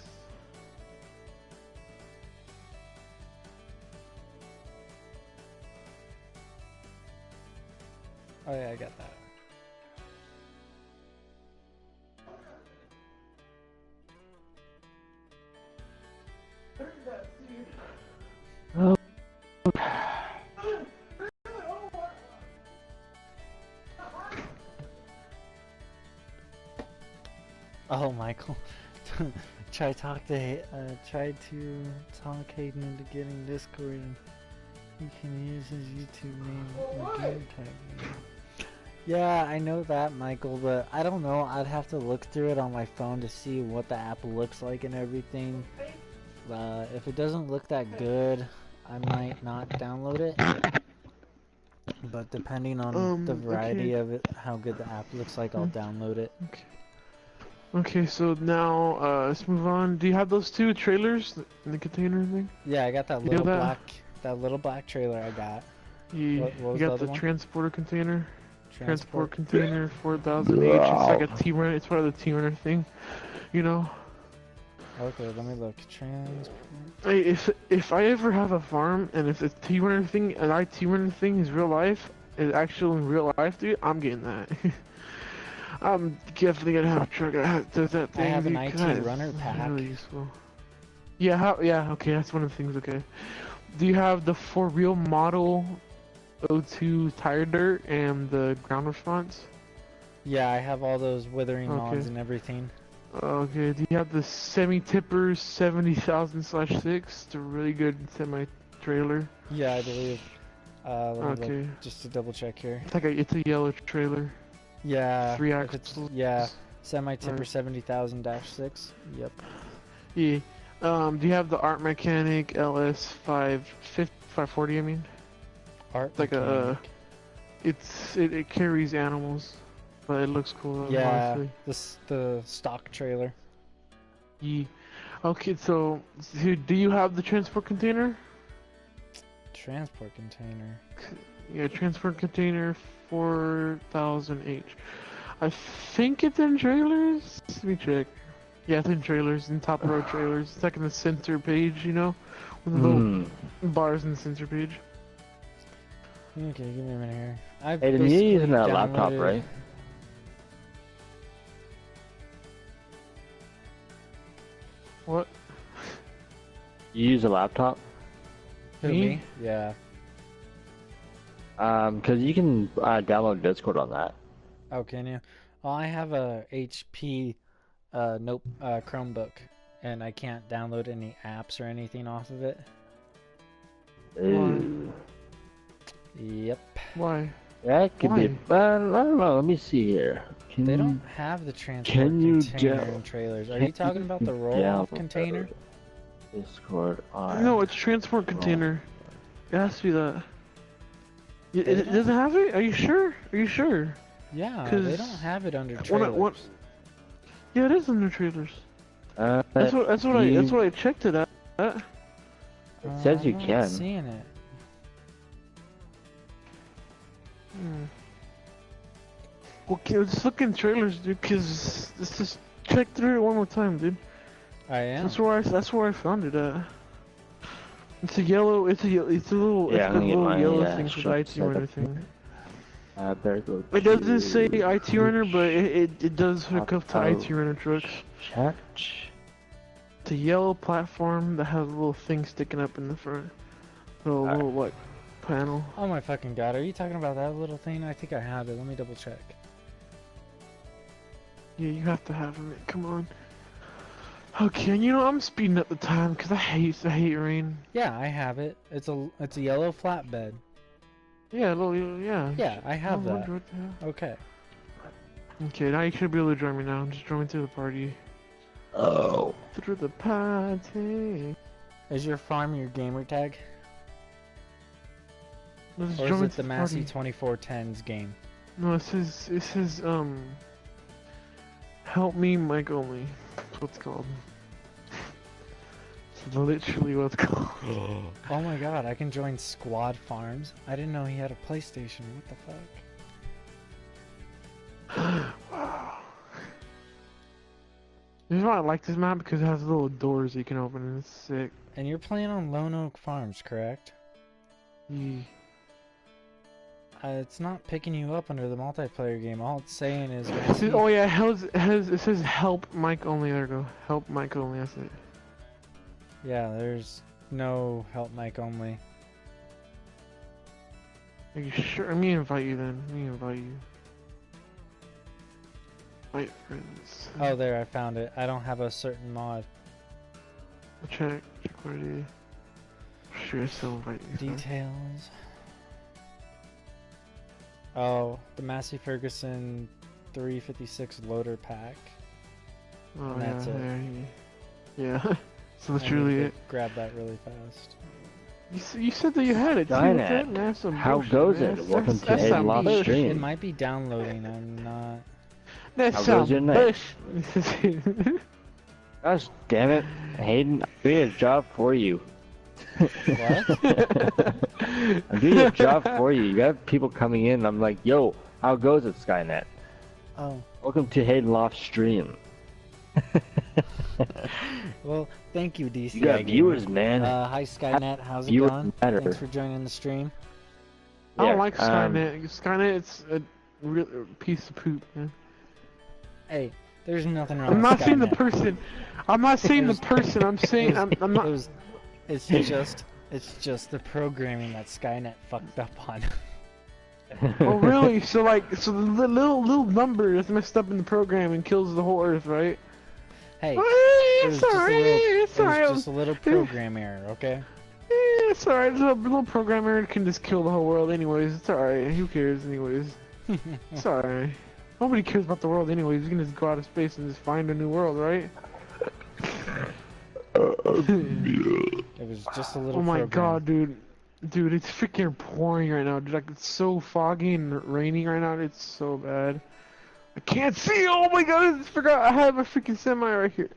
Oh yeah, I got that. Oh. Oh, Michael. Tried to talk Hayden into getting Discord, and he can use his YouTube name or game tag name. Yeah, I know that, Michael, but I don't know. I'd have to look through it on my phone to see what the app looks like and everything. If it doesn't look that good, I might not download it. But depending on the variety of it, how good the app looks like, I'll download it. Okay, so now let's move on. Do you have those two trailers in the container thing? Yeah, I got that little black trailer I got. You was got the the other one? transporter container. Transport container 4000H. It's like a T-runner. It's part of the T-runner thing, you know. Okay, let me look. Transport. Hey, if I ever have a farm and if the T-runner thing, an T-runner thing is real life, is actual in real life, dude, I'm getting that. I'm definitely gonna have a truck that does that thing. I have an dude, IT 'cause that is runner pack. Really useful. Yeah, yeah, okay, that's one of the things. Okay. Do you have the 4 wheel model O2 tire dirt and the ground response? Yeah, I have all those withering Okay. mods and everything. Okay, do you have the semi-tippers 70,000/6? It's a really good semi-trailer. Yeah, I believe. Let me Okay. look just to double check here. It's a yellow trailer. Yeah. 3 if it's- axles. Yeah, semi-tipper Right. 70,000-6. Yep. Yeah. Do you have the Art Mechanic LS 540? I mean, Art it's like mechanic. it carries animals, but it looks cool. Yeah, Honestly. the stock trailer. Yeah. Okay, so do you have the transport container? Transport container. Yeah, transport container 4000H. I think it's in trailers. Let me check. Yeah, it's in trailers, in top row trailers. It's like in the center page, you know, with the little bars in the center page. Okay, give me a minute here. I've Hey, then you're basically using that laptop, downloaded- right? What? You use a laptop? Who, Me? me? Yeah. Because you can download Discord on that. Oh, can you? Well, I have a HP Chromebook, and I can't download any apps or anything off of it. Ooh. Yep. Why? That could be. Why? I don't know. Let me see here. Can They you- don't have the transport can you container down- in trailers. Are can you talking about the you roll-off download container? Discord on. No, it's transport container. It has to be that. It, They it don't- doesn't have it? Are you sure? Are you sure? Yeah, 'Cause they don't have it under when I- trailers. what- Yeah, it is in the trailers. It That's what I checked it at. says you I'm not can. seeing it. Well, just look in trailers, dude. Cause let's just check through it one more time, dude. I am. That's where I found it at. It's a yellow. It's a little. Yeah, it's I'm a gonna get little mine, yellow yeah, thing for the sure, IT set runner up. thing. Better go. It doesn't say to IT runner, but it does hook up to IT runner trucks. Chat. It's a yellow platform that has a little thing sticking up in the front. Little like panel. Oh my fucking god, are you talking about that little thing? I think I have it. Let me double check. Yeah, you have to have it. Come on. Okay, and you know I'm speeding up the time because I hate rain. Yeah, I have it. It's a yellow flatbed. Yeah, yeah. Yeah, I have Oh, that. what the hell? Okay. Okay, now you should be able to join me now. Just join me to the party. Oh. To the party. Is your farm your gamer tag? No, just Or join is me it to the Massey party. 2410's game? No, it says help me Mike only. That's what it's called. It's literally what it's called. Oh my god, I can join Squad Farms? I didn't know he had a PlayStation. What the fuck? Wow. This is why I like this map because it has little doors you can open and it's sick. And you're playing on Lone Oak Farms, correct? Yeah. It's not picking you up under the multiplayer game. All it's saying is It says, oh yeah, it says help Mike only. There we go. Help Mike only. That's it. yeah, there's no help mic only. Are you sure? Let me invite you then. Let me invite you. Invite friends. Oh, there, I found it. I don't have a certain mod. Check party. Sure, I still invite you. Details. Oh, the Massey Ferguson 356 loader pack. Oh And that's yeah, it. there you. Yeah. So that's I need really to it. Grab that really fast. You said that you had it. Skynet. That's some How bullshit, goes man. it? Welcome to That's Hayden some Loft bullshit. Stream. It might be downloading. I'm not. That's How some goes your night? bullshit. Gosh damn it, Hayden! I'm doing a job for you. What? I'm doing a job for you. You got people coming in. I'm like, yo, how goes it, Skynet? Oh. Welcome to Hayden Loft Stream. Well, thank you, DCI You got Gamer. viewers, man. Hi Skynet, how's it Viewers going? matter. Thanks for joining the stream. I Yeah, don't like Skynet. Skynet, it's a real piece of poop, man. Hey, there's nothing wrong I'm with not saying the Skynet. person. I'm not saying the was- person. I'm saying I'm not. It's just the programming that Skynet fucked up on. Oh really? So so the little number is messed up in the program and kills the whole Earth, right? Hey, Oh, it was it's alright. It's it alright. was just a little program error, okay? It's alright. A little programmer can just kill the whole world, anyways. It's alright. Who cares, anyways? It's alright. Nobody cares about the world, anyways. You can just go out of space and just find a new world, right? It was just a little Oh my program. god, dude. Dude, it's freaking pouring right now. Dude, like, it's so foggy and raining right now. It's so bad. I can't see. Oh my god, I just forgot I have a freaking semi right here.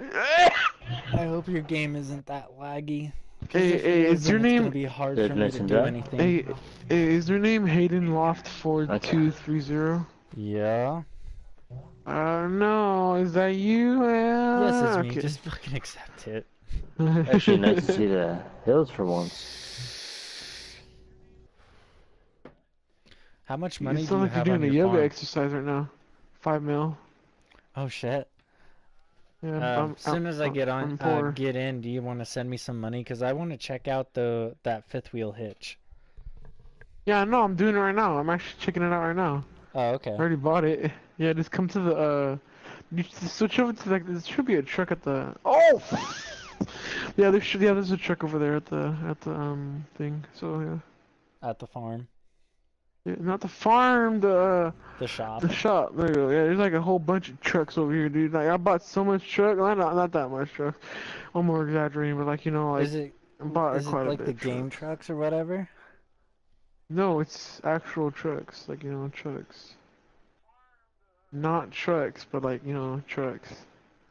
I hope your game isn't that laggy. 'Cause Hey, if it hey, is then your it's name- gonna be hard Good, for me nice to and do dry. anything. Hey, is your name Hayden Loft 4230? Yeah. No, is that you? Yes, it's me. Okay. Just fucking accept it. Actually, nice to see the hills for once. How much You money do sound you like you're have on doing a your yoga farm? exercise right now. 5 mil. Oh shit. Yeah, As soon as I I'm poor. get in, do you want to send me some money? Cause I want to check out that fifth wheel hitch. Yeah, no, I'm doing it right now. I'm actually checking it out right now. Oh, I okay. already bought it. Yeah, just come to the you just switch over to like there should be a truck at the oh yeah there's a truck over there at the thing. So yeah. At the farm, Yeah, not the farm, the shop. the shop. There you go. Yeah, there's like a whole bunch of trucks over here, dude. Like I bought so much truck. Well, not that much truck. I'm more exaggerating, but like like Is it I bought is it quite a like bit the of game trucks. trucks or whatever? No, it's actual trucks. Like trucks. Not trucks, but like trucks.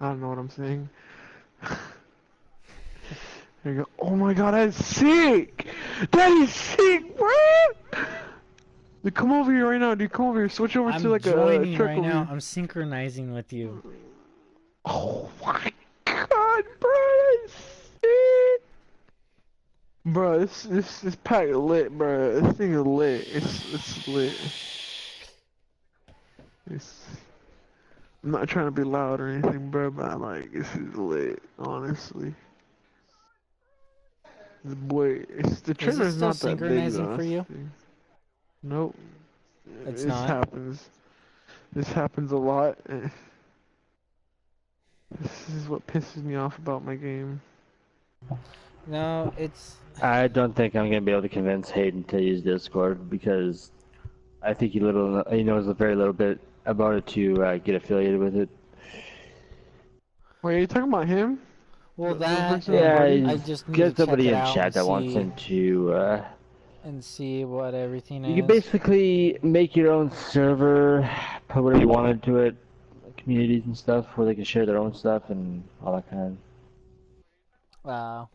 I don't know what I'm saying. There you go. Oh my god, that's sick! That is sick, bro! Dude, come over here right now, dude. Come over here. Switch over to I'm like a joining truck right over now. here. I'm synchronizing with you. Oh my god, bro, that's sick! Bro, this pack is lit, bro. This thing is lit. It's lit. It's. I'm not trying to be loud or anything, bro, but I'm like, this is lit, honestly. Boy, the Is it trailer's still not that big synchronizing though. for That's you? the thing. Nope. It's This not. happens. This happens a lot. This is what pisses me off about my game. No, it's I don't think I'm gonna be able to convince Hayden to use Discord because I think he knows a very little bit about it to get affiliated with it. Wait, are you talking about him? well The that person in the Yeah, and party? I he's just need to got check somebody it in out chat that wants him to. and see what everything You can is. basically make your own server, put whatever you want into it, communities and stuff, where they can share their own stuff and all that kind of Wow.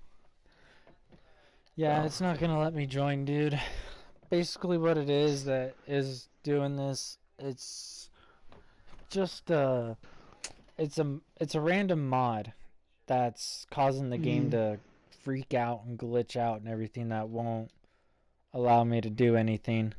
Yeah, stuff. it's not gonna let me join, dude. Basically, what it is that is doing this, it's just it's a random mod that's causing the game Mm. to freak out and glitch out and everything that won't allow me to do anything.